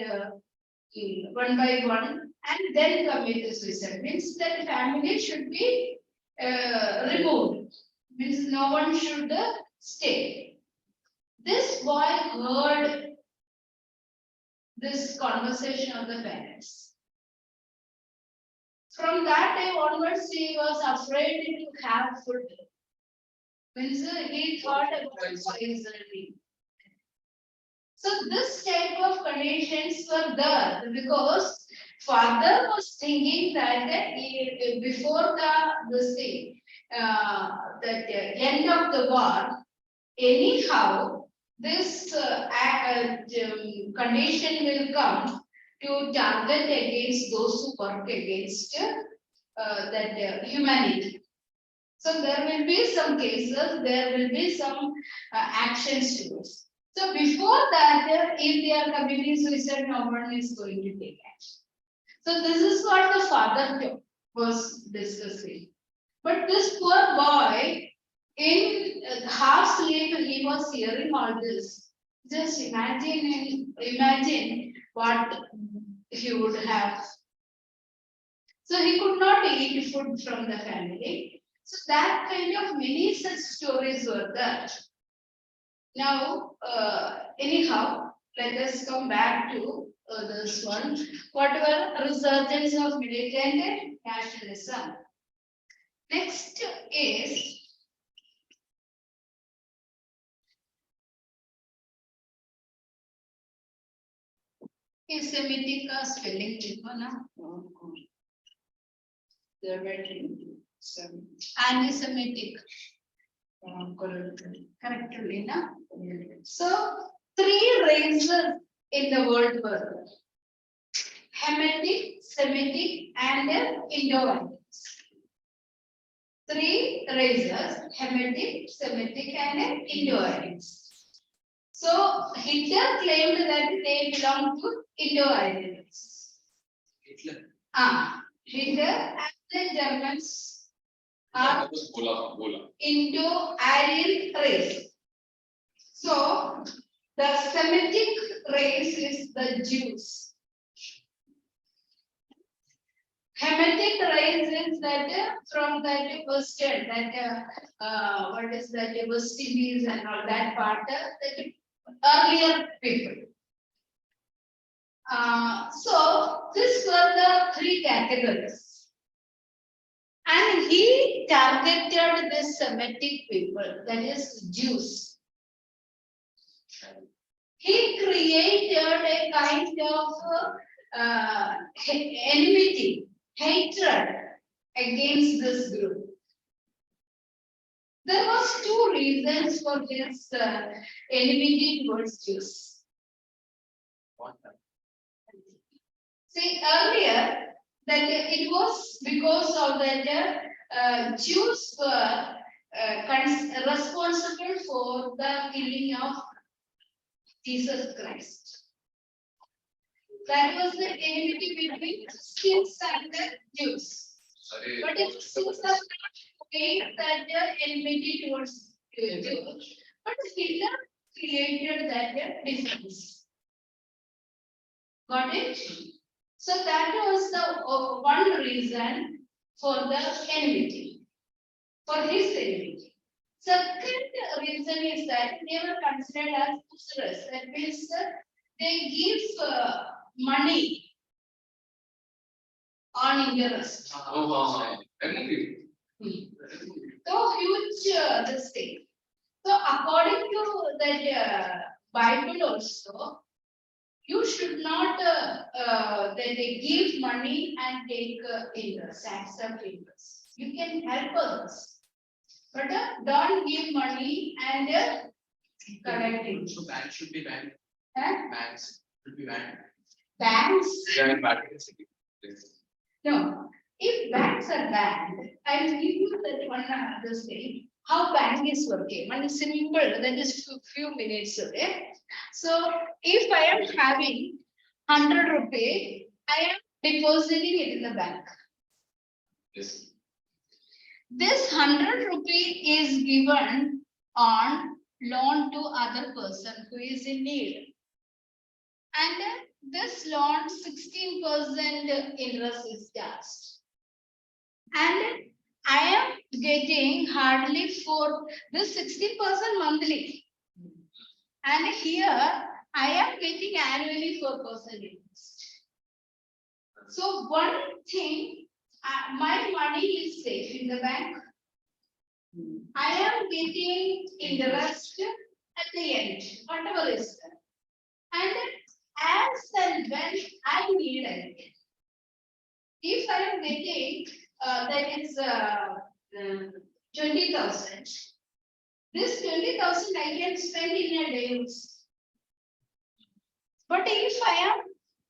one by one and then commit suicide. Means that family should be removed. Means no one should stay. This boy heard this conversation of the parents. From that day onwards, he was afraid to have food. Means he thought about poisoning. So this type of conditions were there because father was thinking that before the end of the war, anyhow this condition will come to target against those who work against that humanity. So there will be some cases, there will be some actions to it. So before that, if they are committing suicide, no one is going to take action. So this is what the father was discussing. But this poor boy, in half sleep, he was hearing all this. Just imagine what he would have. So he could not eat food from the family. So that kind of many such stories were there. Now, anyhow, let us come back to this one. What were resurgence of militant nationalism? Next is Semitic spelling. Anti-Semitic. Correctly, na? So, 3 races in the world were Hamitic, Semitic, and Indo-Aryan. 3 races: Hamitic, Semitic, and Indo-Aryans. So Hitler claimed that they belong to Indo-Aryans. Hitler. Hitler and the Germans That are was Bola. Indo-Aryan race. So the Semitic race is the Jews. Hamitic race is that from that Western, that what is that West Indies and all that part, that earlier people. So these were the 3 categories. And he targeted the Semitic people, that is Jews. He created a kind of enmity, hatred against this group. There was two reasons for this enmity towards Jews. See, earlier that it was because of that Jews were responsible for the killing of Jesus Christ. That was the enmity between Christians and the Jews. But if Christians are made that enmity towards Jews, but Hitler created that difference. Got it? So that was the one reason for the enmity, for his enmity. Second reason is that they were considered as usurers. That means they give money on interest. So huge this thing. So according to that Bible also, you should not they give money and take interest, accept interest. You can help others, but don't give money and collect interest. So banks should be banned. Huh? Banks should be banned. Banks? Yes. No. If banks are banned, I will give you that one this thing. How bank is working? One is simple, that is few minutes. Okay. So if I am having 100 rupees, I am depositing it in the bank. Yes. This 100 rupee is given on loan to other person who is in need. And this loan 16% interest is charged. And I am getting hardly for this 16% monthly. And here I am getting annually 4% interest. So one thing, my money is safe in the bank. I am getting interest at the end, whatever is there. And as and when I need it, if I am getting that is 20,000, this 20,000 I can spend in a day. But if I am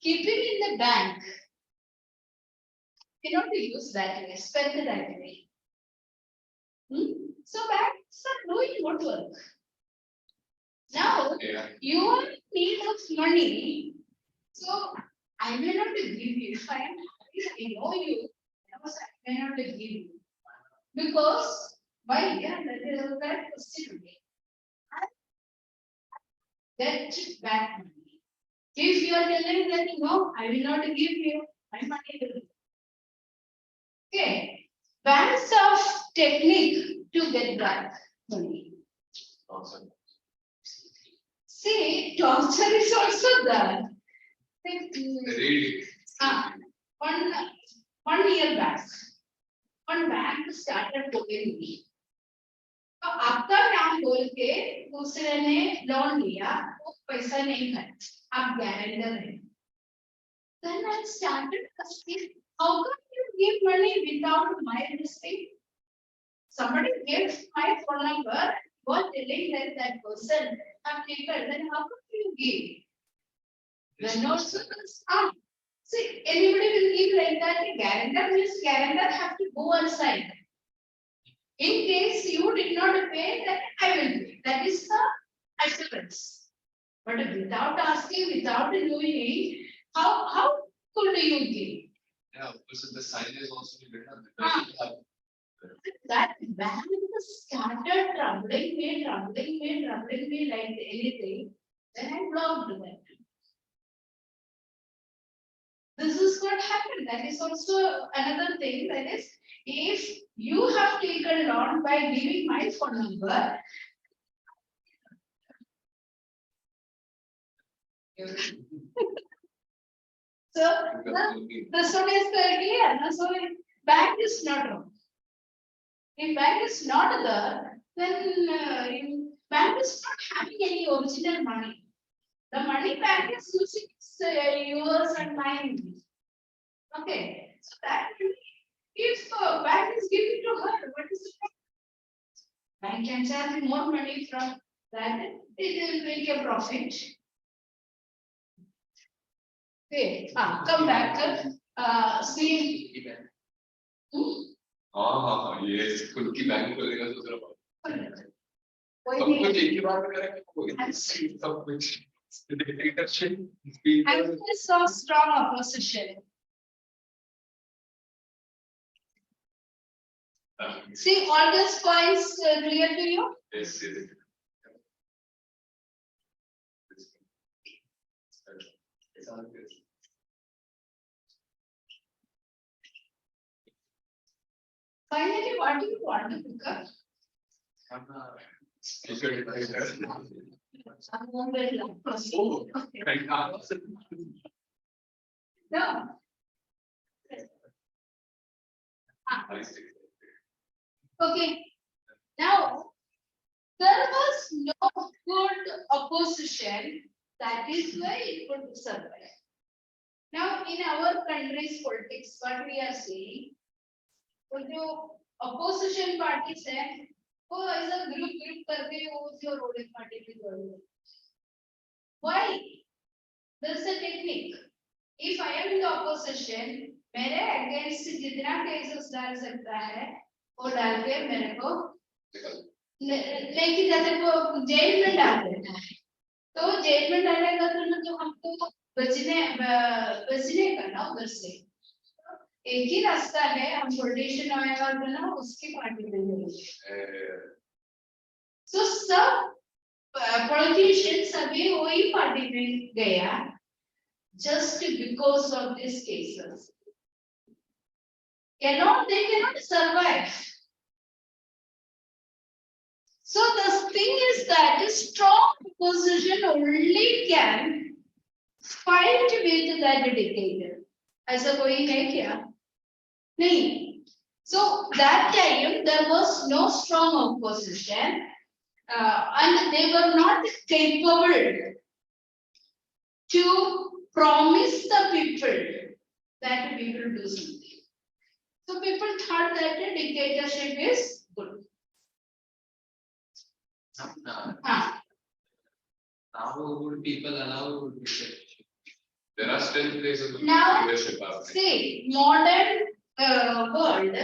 keeping in the bank, cannot use that way, spend that way. So banks are doing good work. Now, you are in need of money, so I may not give you. If I am happy, I know you, I may not give you. Because why? Yeah, that is a correct question. Get back money. If you are telling that no, I will not give you, my money will. Okay. Banks of technique to get back money. Awesome. See, torture is also there. Really? One year back, one bank started calling me. तो आपका नाम बोल के दूसरे ने loan लिया, वो पैसा नहीं है, आप गारंटर हैं. Then I started asking, how come you give money without my listing? Somebody gives my phone number, you are telling that that person have taken, then how come you give? Then also, see, anybody will give like that. A guarantor means guarantor have to go outside. In case you did not pay, then I will pay. That is the assurance. But without asking, without knowing, how could you give? Yeah, because the sign is also better. That bank started troubling me like anything. Then I blocked them. This is what happened. That is also another thing. That is, if you have taken loan by giving my phone number, so this one is clear. So bank is not wrong. If bank is not there, then bank is not having any original money. The money bank is using yours and mine. Okay, so that money, if bank is giving to her, what is the problem? Bank can charge more money from that, it will make a profit. Okay, come back. See. Be bank. हाँ ये खुद की bank खोलने का सोच रहा हूँ कोई सब नहीं कुछ एक ही बार में करेंगे सब कुछ dictatorship I'm so strong opposition. See all these points clear to you? yes yes Finally, what do you want to become? Okay. No. Okay. Now, there was no good opposition. That is why it could survive. Now, in our country's politics, what we are seeing, जो opposition parties है, वो ऐसा group करके वो जो ruling party की जरूरत है. Why? There's a technique. If I am in the opposition, मेरे against जितना cases डाल सकता है, वो डाल के मेरे को लेकिन जैसे वो जेल में डाल देता है, तो जेल में डालेगा तो ना जो हमको बचने का ना उधर से एक ही रास्ता है, हम पॉलिटिशियन आएगा तो ना उसकी पार्टी में जाएंगे. So सब politicians अभी वही पार्टी में गया just because of these cases. They cannot survive. So the thing is that strong opposition only can fight with that dictator. ऐसा कोई है क्या? नहीं. So that time there was no strong opposition, and they were not capable to promise the people that we will do something. So people thought that a dictatorship is good. Now would people allow dictatorship? there are still places of Now, leadership See, modern world,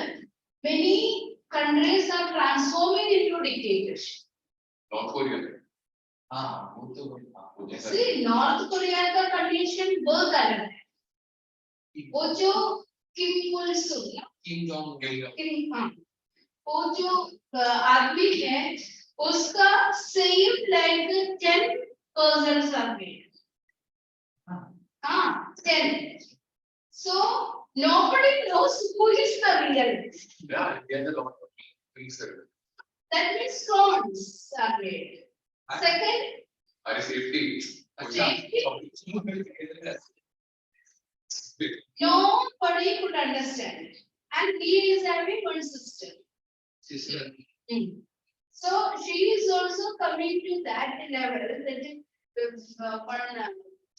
many countries are transforming into dictatorship. North Korea हाँ वो तो See, North Korea का condition बहुत अलग है. वो जो किम इल सुंग, Kim Jong किम, हाँ, वो जो आदमी है, उसका same like 10 persons are made. हाँ, 10. So nobody knows who is the real. yeah he has a lot of things there That means clones are made. Second, are safety safety. Nobody could understand it. And he is having one sister. sister. So she is also coming to that level that one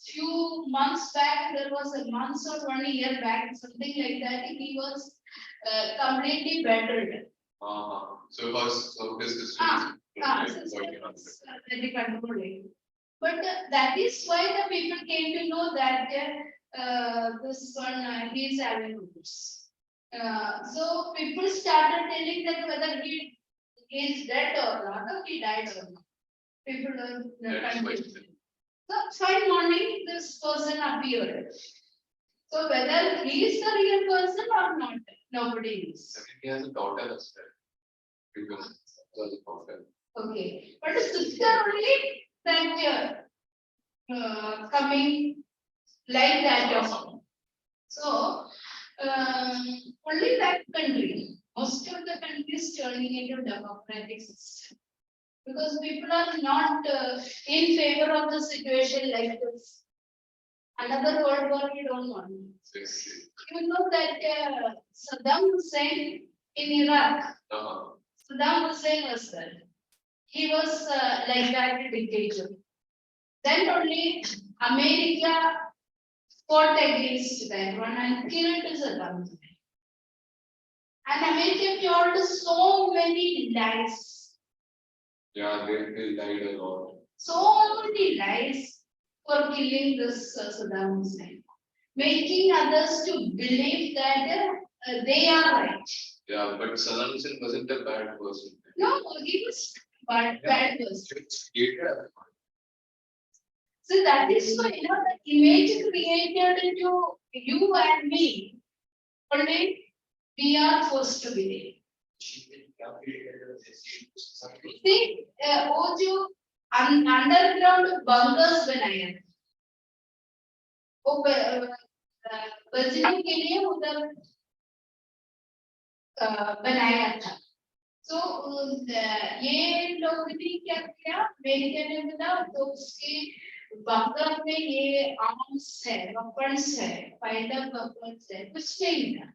few months back, there was a month or 1 year back, something like that, he was completely bettered. so his system Very controlling. But that is why the people came to know that this one he is having roots. So people started telling that whether he is dead or not, or he died or not. People That's confused. question. So fine morning, this person appeared. So whether he is the real person or not, nobody knows. I think he has a daughter as well because was a daughter Okay, but the sister only that coming like that of. So only that country, most of the countries turning into democratic system. Because people are not in favor of the situation like this. Another world war we don't want. yes You know that Saddam Hussein in Iraq, Saddam Hussein was there. He was like that dictator. Then only America fought against that one and killed Saddam Hussein. And America told so many lies. Yeah, they died a lot. So many lies for killing this Saddam Hussein, making others to believe that they are right. Yeah, but Saddam Hussein wasn't a bad person. No, he was bad person. Yeah. So that is why the image created into you and me, only we are forced to believe. See, वो जो underground bunkers बनाए हैं, वो बचने के लिए उधर बनाया था. तो ये लोग ने क्या किया, अमेरिका ने बोला तो उसके बंकर में ये आर्म्स है, वेपन्स है, फाइटर वेपन्स है, कुछ नहीं था.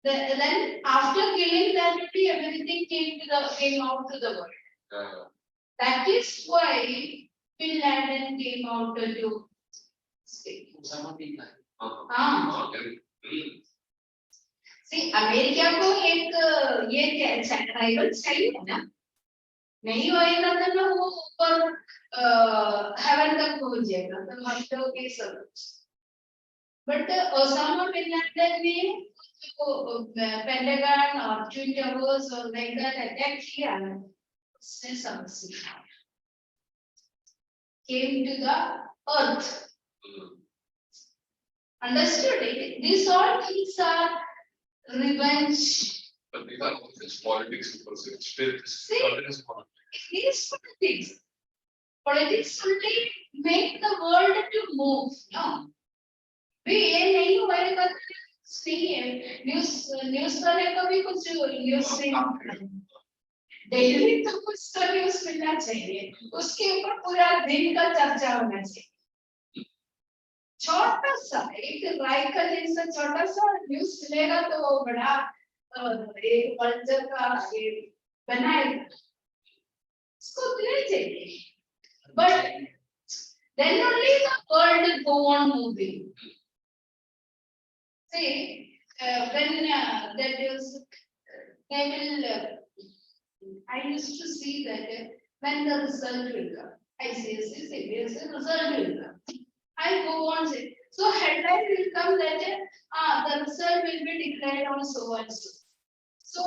Then after killing that, everything came out to the world. Yeah. That is why Bin Laden came out to speak. See, America को एक ये राइवल चाहिए ना, नहीं होएगा तो वो ऊपर हेवन तक पहुंच जाएगा, तो मस्टो के सब. बट ओसामा बिन लादेन ने पेंटागन और ट्विन टावर्स और लाइक दैट अटैक किया, उसने समझा, came to the earth. Understood it? These all things are revenge. But these are all just politics because it's still These politics. Politics only make the world to move. No. We नहीं होएगा news वाले को भी कुछ news नहीं, daily तो कुछ तो न्यूज़ मिलना चाहिए, उसके ऊपर पूरा दिन का चर्चा होना चाहिए. छोटा सा एक राय का जैसा छोटा सा न्यूज़ मिलेगा तो वो बड़ा एक कल्चर का एक बनाएगा, उसको नहीं चाहिए. But then only the world go on moving. See, when that is, they will. I used to see that when the result will come, ICSE, CBSE result will come. I go on say, so headline will come that the result will be declared on so and so. So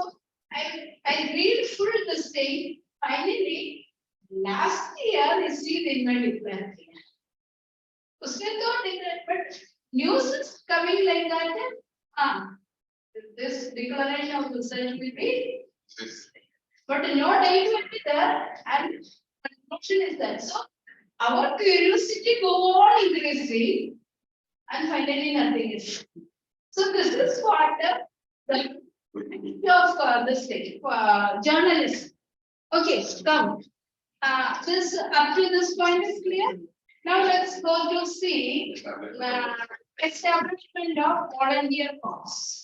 I read full this thing. Finally, last year received in my declared. उसने तो declared, but news is coming like that. This declaration of result will be, but no date will be there, and conclusion is that. So our curiosity go on increasing, and finally nothing is. So this is what the of this thing journalism. Okay, come. This up to this point is clear. Now let's go to see establishment of volunteer corps.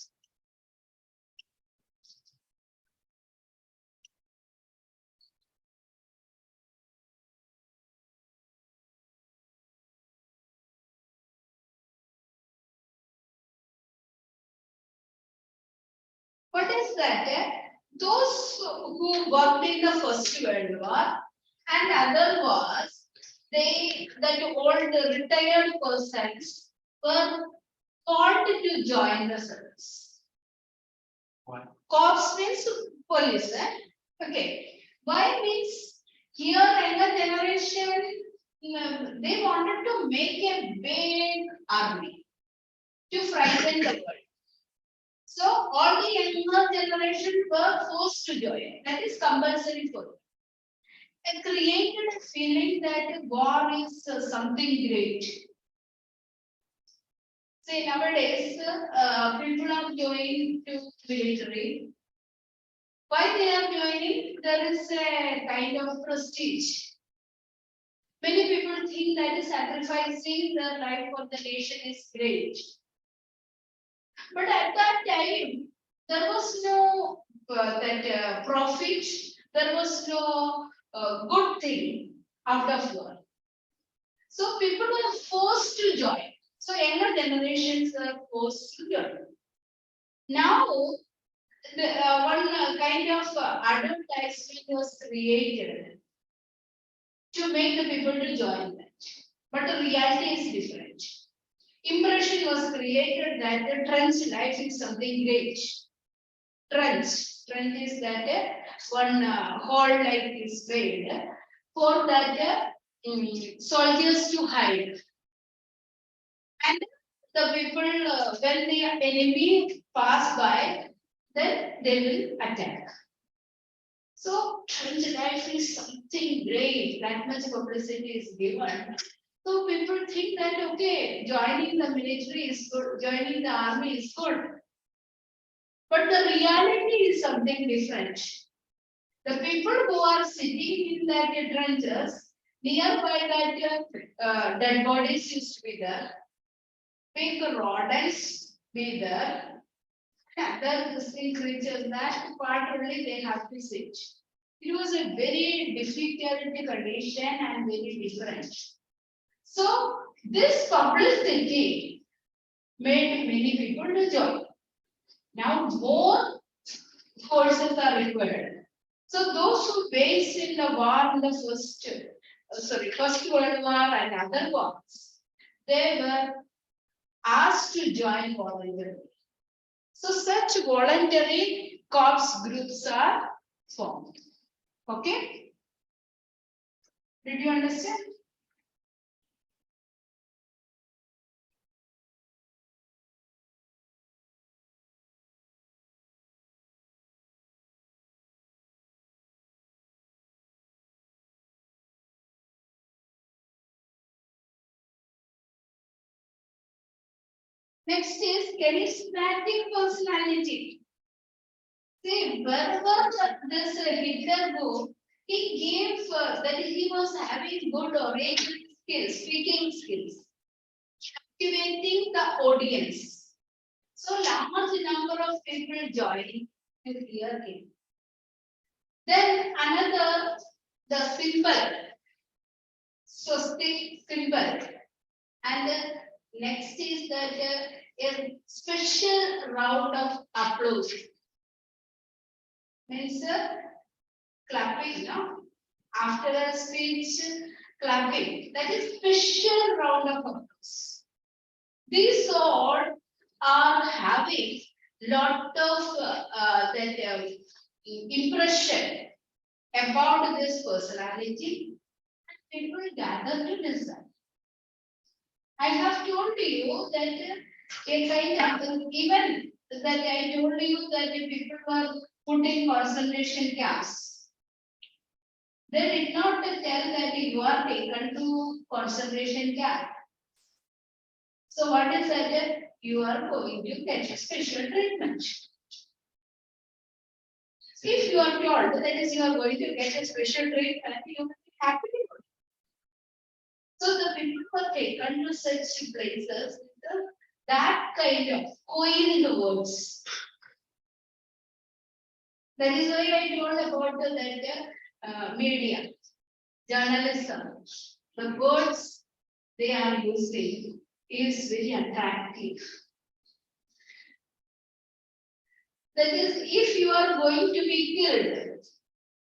What is that? Those who worked in the First World War and other wars, that old retired persons were called to join the service. Why? Corps means police. Okay. Why means here younger generation, they wanted to make a big army to frighten the world. So all the younger generation were forced to join. That is compulsory for them. And created a feeling that war is something great. Say nowadays, people are joining to military. Why they are joining? There is a kind of prestige. Many people think that sacrificing their life for the nation is great. But at that time, there was no profit, there was no good thing out of war. So people were forced to join. So younger generations are forced to join. Now, one kind of advertisement was created to make the people to join that. But the reality is different. Impression was created that the trans life is something great. Trans is that one hall like is made for that soldiers to hide. And the people, when the enemy pass by, then they will attack. So trans life is something great. That much publicity is given. So people think that okay, joining the military is good, joining the army is good. But the reality is something different. The people who are sitting in that trenches, nearby that dead bodies used to be there, big rodents be there, other distinct creatures, that part only they have to sit. It was a very difficult condition and very different. So this publicity made many people to join. Now more forces are required. So those who based in the war in the First World War and other wars, they were asked to join voluntarily. So such voluntary corps groups are formed. Okay? Did you understand? Next is charismatic personality. See, wherever this Hitler go, he gave that he was having good orating skills, speaking skills, captivating the audience. So large number of people joining to hear him. Then another, the symbol, swastik symbol, and then next is that a special round of applause. Means clapping, no? After a speech, clapping. That is special round of applause. These all are having lot of impression about this personality. People gather to listen. I have told you that a kind of even that I told you that the people were put in concentration camps. They did not tell that you are taken to concentration camp. So what is that? You are going to get a special treatment. If you are told that is you are going to get a special treatment, you will be happy. So the people were taken to such places with that kind of coined words. That is why I told about that media, journalism. The words they are using is very attractive. That is, if you are going to be killed,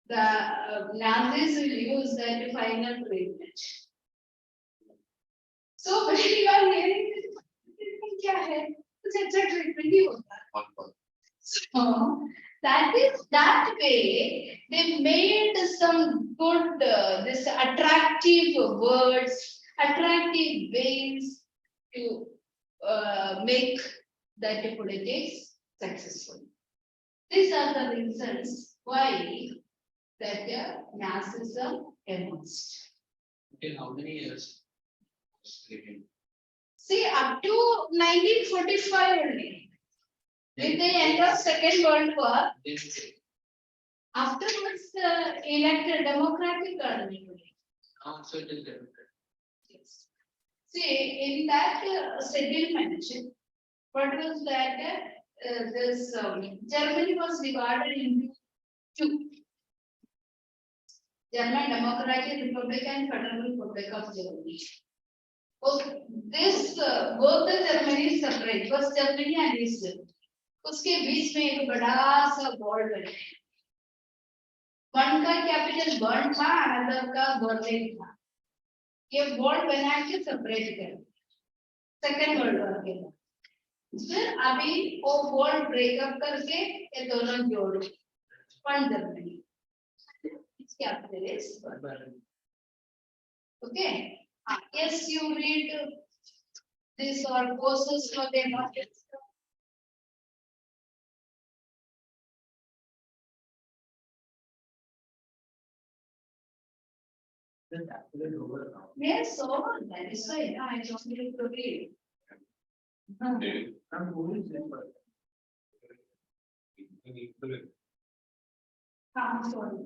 the Nazis will use that final treatment. So when you are hearing this, क्या है? कुछ अच्छा treatment ही होता. So that way they made some good this attractive words, attractive ways to make that politics successful. These are the reasons why that Nazism emerged. Till how many years? See, up to 1945 only. With the end of Second World War, afterwards elected democratic government only. Also it is democratic. Yes. See, in that settlement, what was that? this Germany was divided into two. German Democratic Republic and Federal Republic of Germany. Okay, this both the Germany separate, first Germany and East Germany. उसके बीच में एक बड़ा सा board बना है. One का capital burn था, another का बर्लिन था. ये बॉर्ड बना के सेपरेट कर. सेकेंड वर्ल्ड वॉर के बाद. फिर अभी वो बॉर्ड ब्रेकअप करके ये दोनों जोड़ वन जर्मनी. इसके capital is okay. Yes, you read this or courses for them. Yes, so that is why I just need to read. Sorry.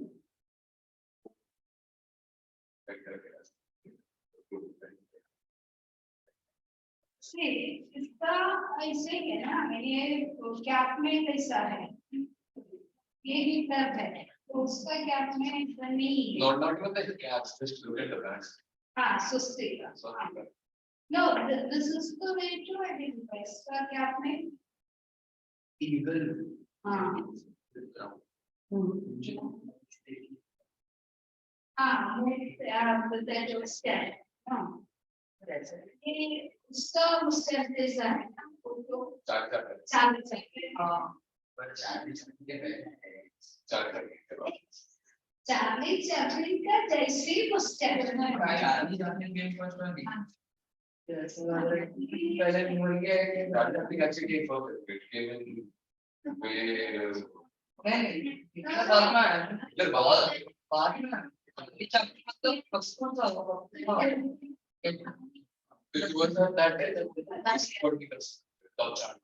See, इसका ऐसे है ना, ये कैप में कैसा है, ये ही कर्व है, तो उसका कैप में ऐसा नहीं है. Not even the caps, just look at the backs. हाँ, सुस्ती का. No, this is the way to identify. इसका कैप में. हाँ. हाँ, वो that was step. हाँ. ये उसका step जैसा है ना, वो चार सकते. हाँ. चार्ली चैपलिन का जैसे वो step है. It was that day that top chart.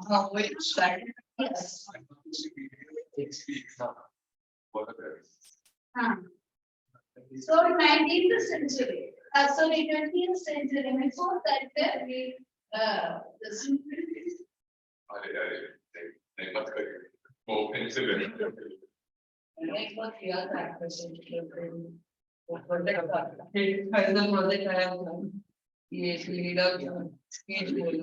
Yes. So 19th century, sorry, 20th century, before that we the नहीं मत करिए वो फिर से very एक बात याद रखना चाहिए वो प्रोजेक्ट था फाइनल प्रोजेक्ट आया था ये लीडर स्पीच बोल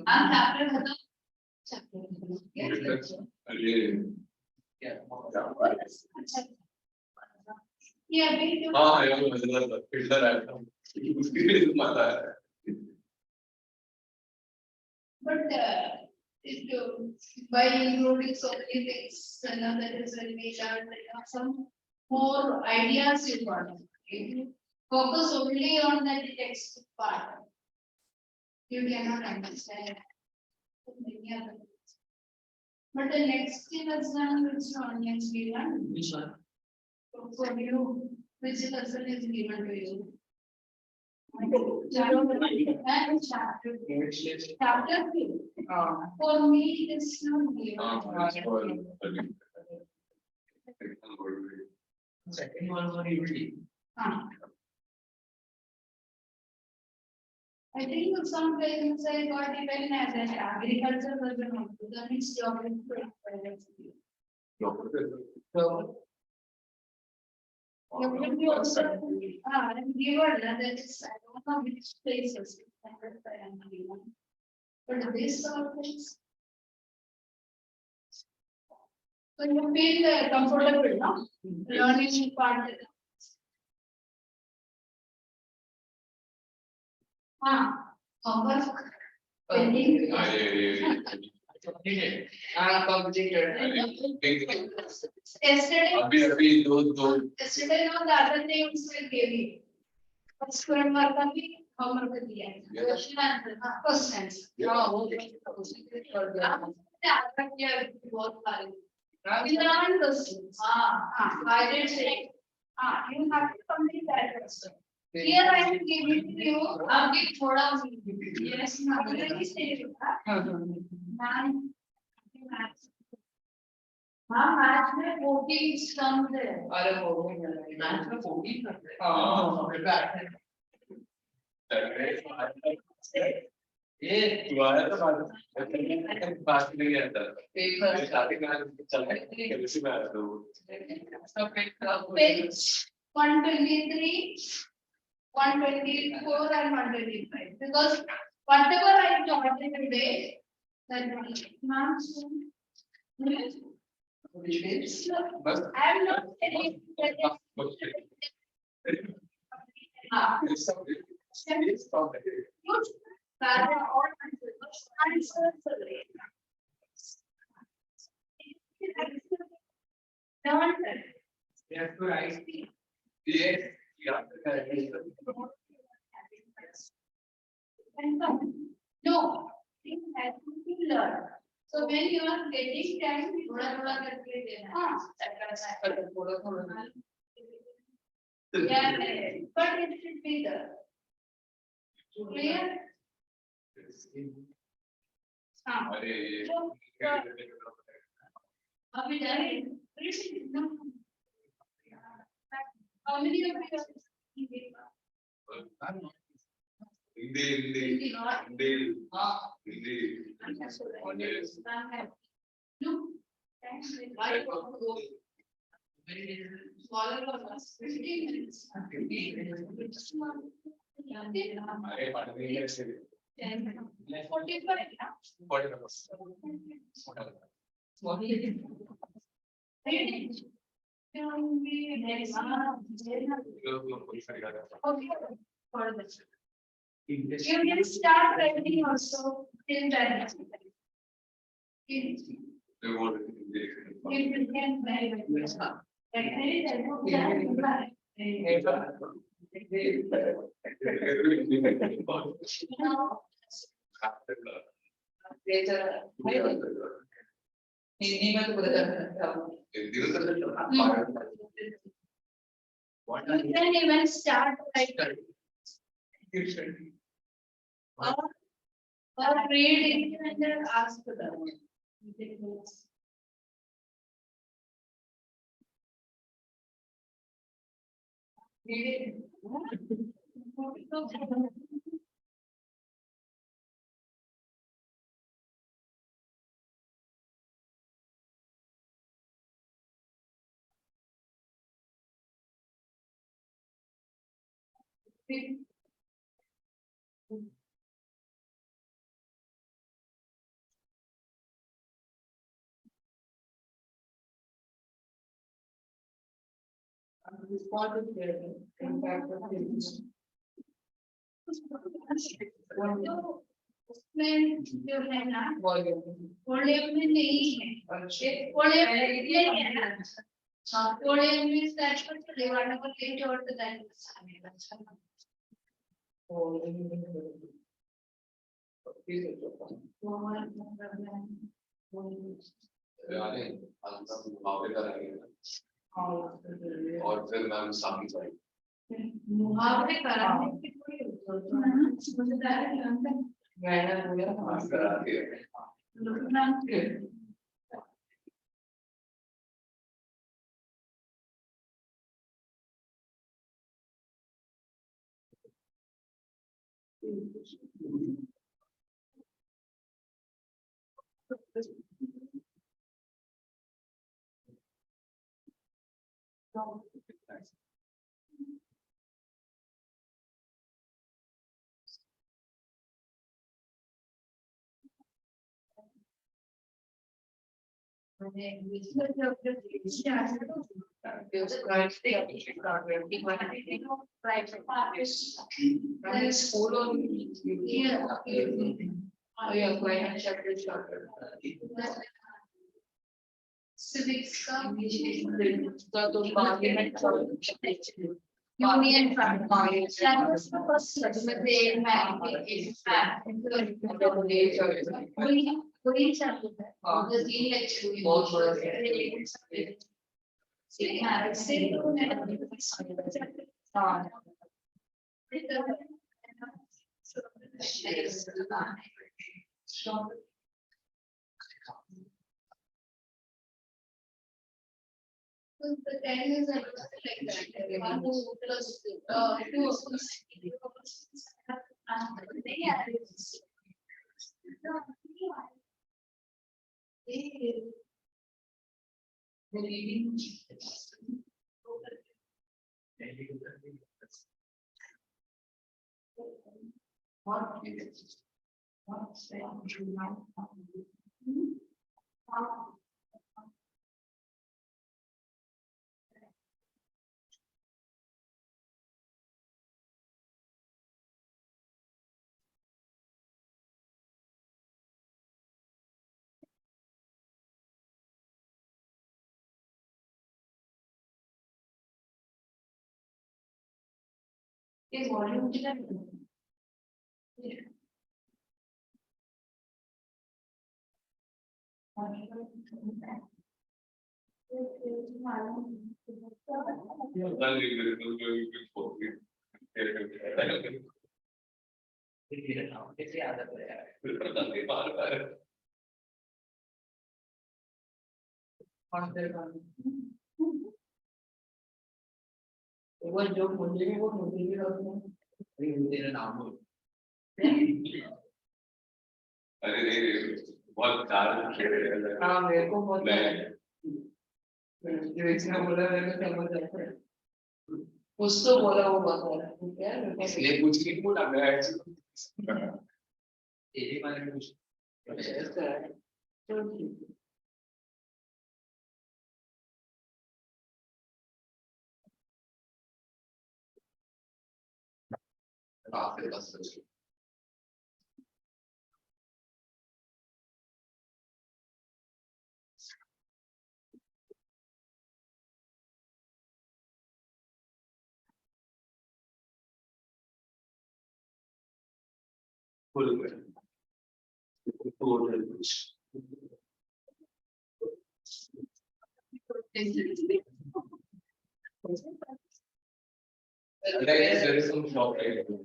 ये अभी हाँ यार मजेदार फिल्टर आया था उसके लिए मजा आया but by including so many things, that is when we learn some more ideas you got. If you focus only on the text part, you cannot understand many other things. But the next lesson is on next given. which one For you, which lesson is given to you? Chapter 2. For me, it's not given. second one was unity I think some parents say got even as an agriculture version of the mixed geography. so You will be also, and given that it's, I don't know which places. I am given. But this sort of things. So you feel comfortable, no? Learning part. Homework. Pending. completed and completed Yesterday. अभी दो Yesterday on the other day we gave you. First homework का भी homework दिया है. Question answer, questions. हाँ वो बहुत सारे. We learn questions. I did say. You have to complete that question. Here I am giving to you. आगे थोड़ा. Yes, already said. हाँ मैथ में 14 स्टम्प है. अरे वो मैथ में 14 हाँ तुम्हारा तो बात नहीं आता पेपर स्टार्टिंग में चल कैसे में आता हूँ सब पेट खराब हो Page 123, 124 and 125. Because whatever I taught you today, that marks. which means बस I am not telling you that. it's from You rather all answers away. Don't. You have to write. yes yeah No, it has to be learned. So when you are getting time, थोड़ा थोड़ा करके देना. हाँ, थोड़ा थोड़ा yeah, but it should be there. Clear? हाँ. अरे ये So, अभी जाए. How many of you are speaking? Hindi Hindi Hindi not. Hindi हाँ Hindi yes No. Thanks. right for go Smaller or less? 15 minutes. अरे पढ़ने के से 45, yeah? पढ़ रहा हूँ Reading. Okay. For this. English. You can start writing also till then. they want Hindi You can very well. later Hindi में तो बता सकता हूँ You can even start writing or reading and then ask them. उसमें जो है ना वॉल्यूम में नहीं है वॉल्यूम में नहीं है ना वॉल्यूम में स्टार्ट कर लेवाना को लेट और तो दैट यानी अंदर मुहावरे करेंगे और फिर मैम सामने जाएगी मुहावरे कराने की कोई समझदार नहीं मैंने बोला कराती है Loknath school or yeah, financial charter. civics का तो parliament union fund that was the first judgment they had वही चालू है the deal actually बहुत बड़ा हाँ The 10 is like that. 1 2 plus 2 नहीं आ रही The reading. What is it? What's the is volume given? Yeah. वो जो मुझे भी वो मुझे भी तेरा नाम बोल। अरे नहीं बहुत ज्यादा खेल रहे हैं। हाँ मेरे को बहुत मैं- जो इसने बोला मेरे को समझ आता है कुछ तो बोला वो बता ठीक है मेरे को इसलिए कुछ नहीं बोला मैं actually- तेरे बारे में कुछ ऐसा है तो ठीक है। आपके पास सोच फुल में there is some shop right here.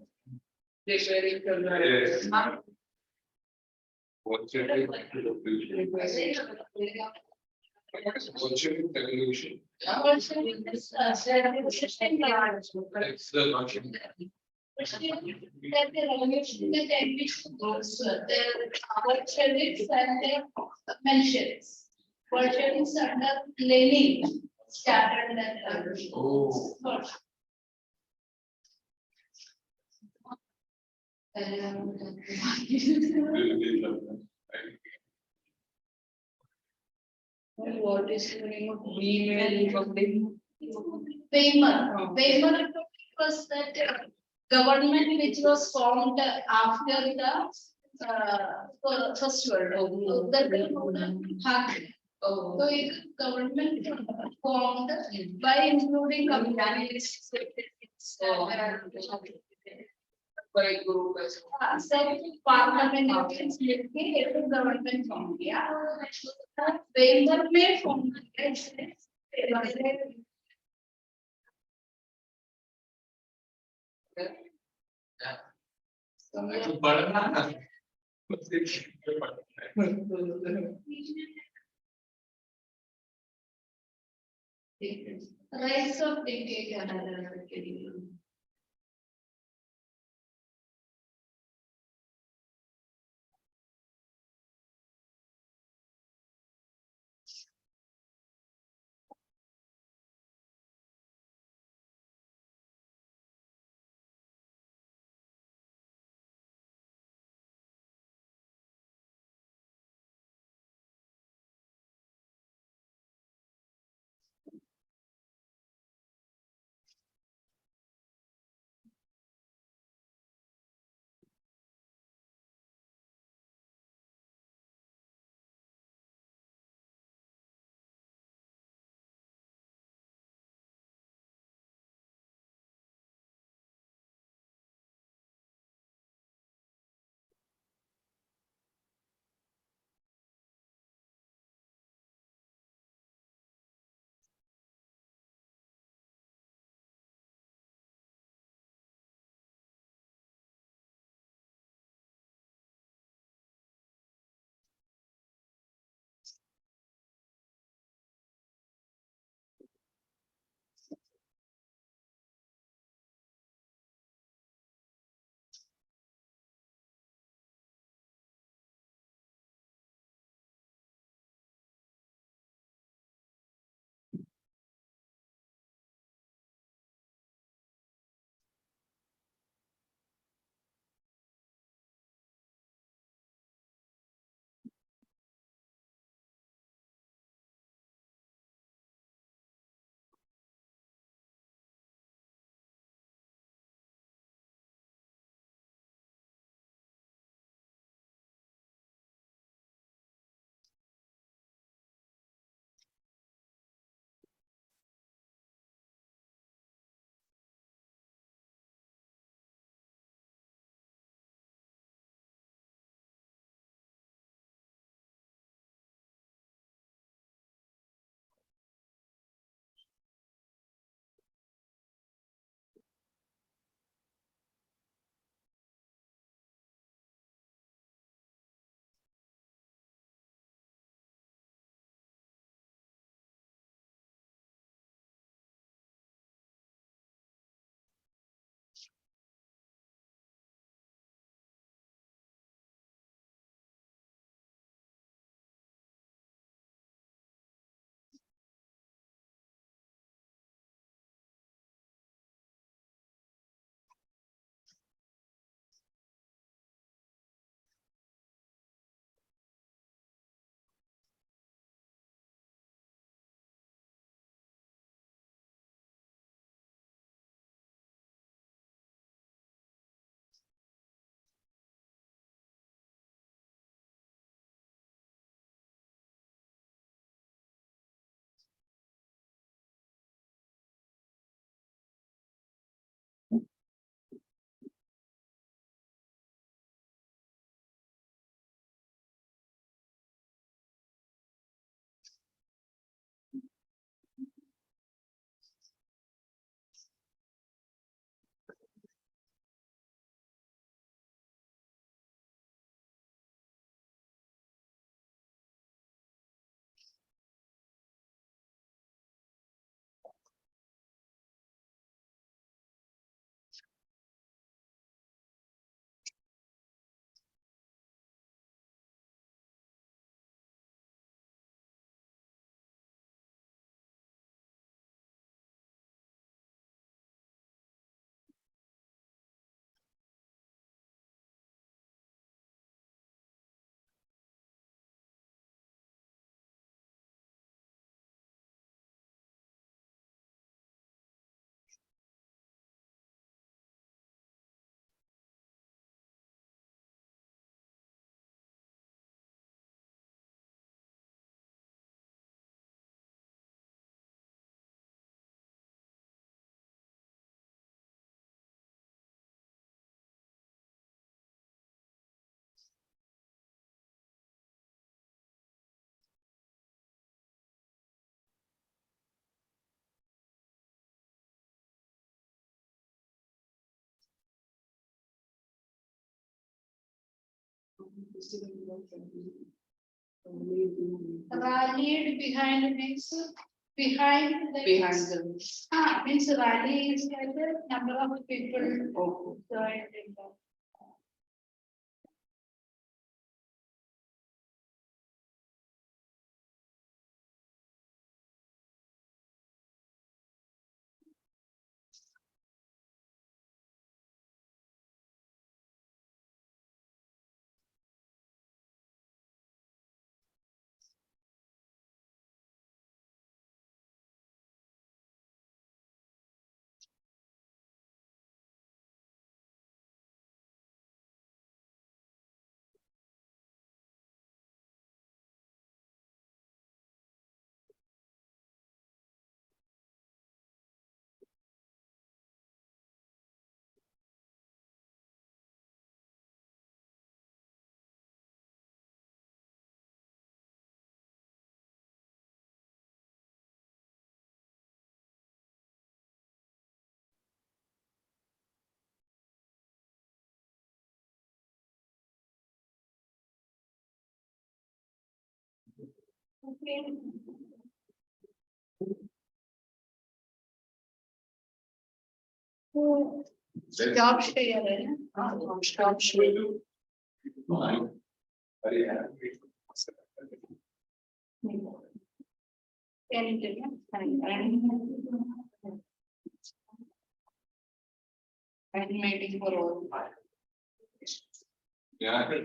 Repairing कर रहा है Yes. हाँ What's your evolution? Also, this, interesting large. It's the Russian. That the revolution that ambition goes, the Bolsheviks and the Mensheviks. Bolsheviks under Lenin started that revolution. Oh. First. what is the name of email republic Weimar Republic was that government which was formed after the First World War. That happened. oh So it government formed by including communities. by group as सब parliament लेके एक government form किया. Weimar में form किया इसने. तो पढ़ना Rise of dictatorship. Rallied behind means behind the. Behind them. Means rally is like the number of people Oh. joined in that. Okay. तो job share है ना? Stop share. Anything, And meeting for all. Yeah.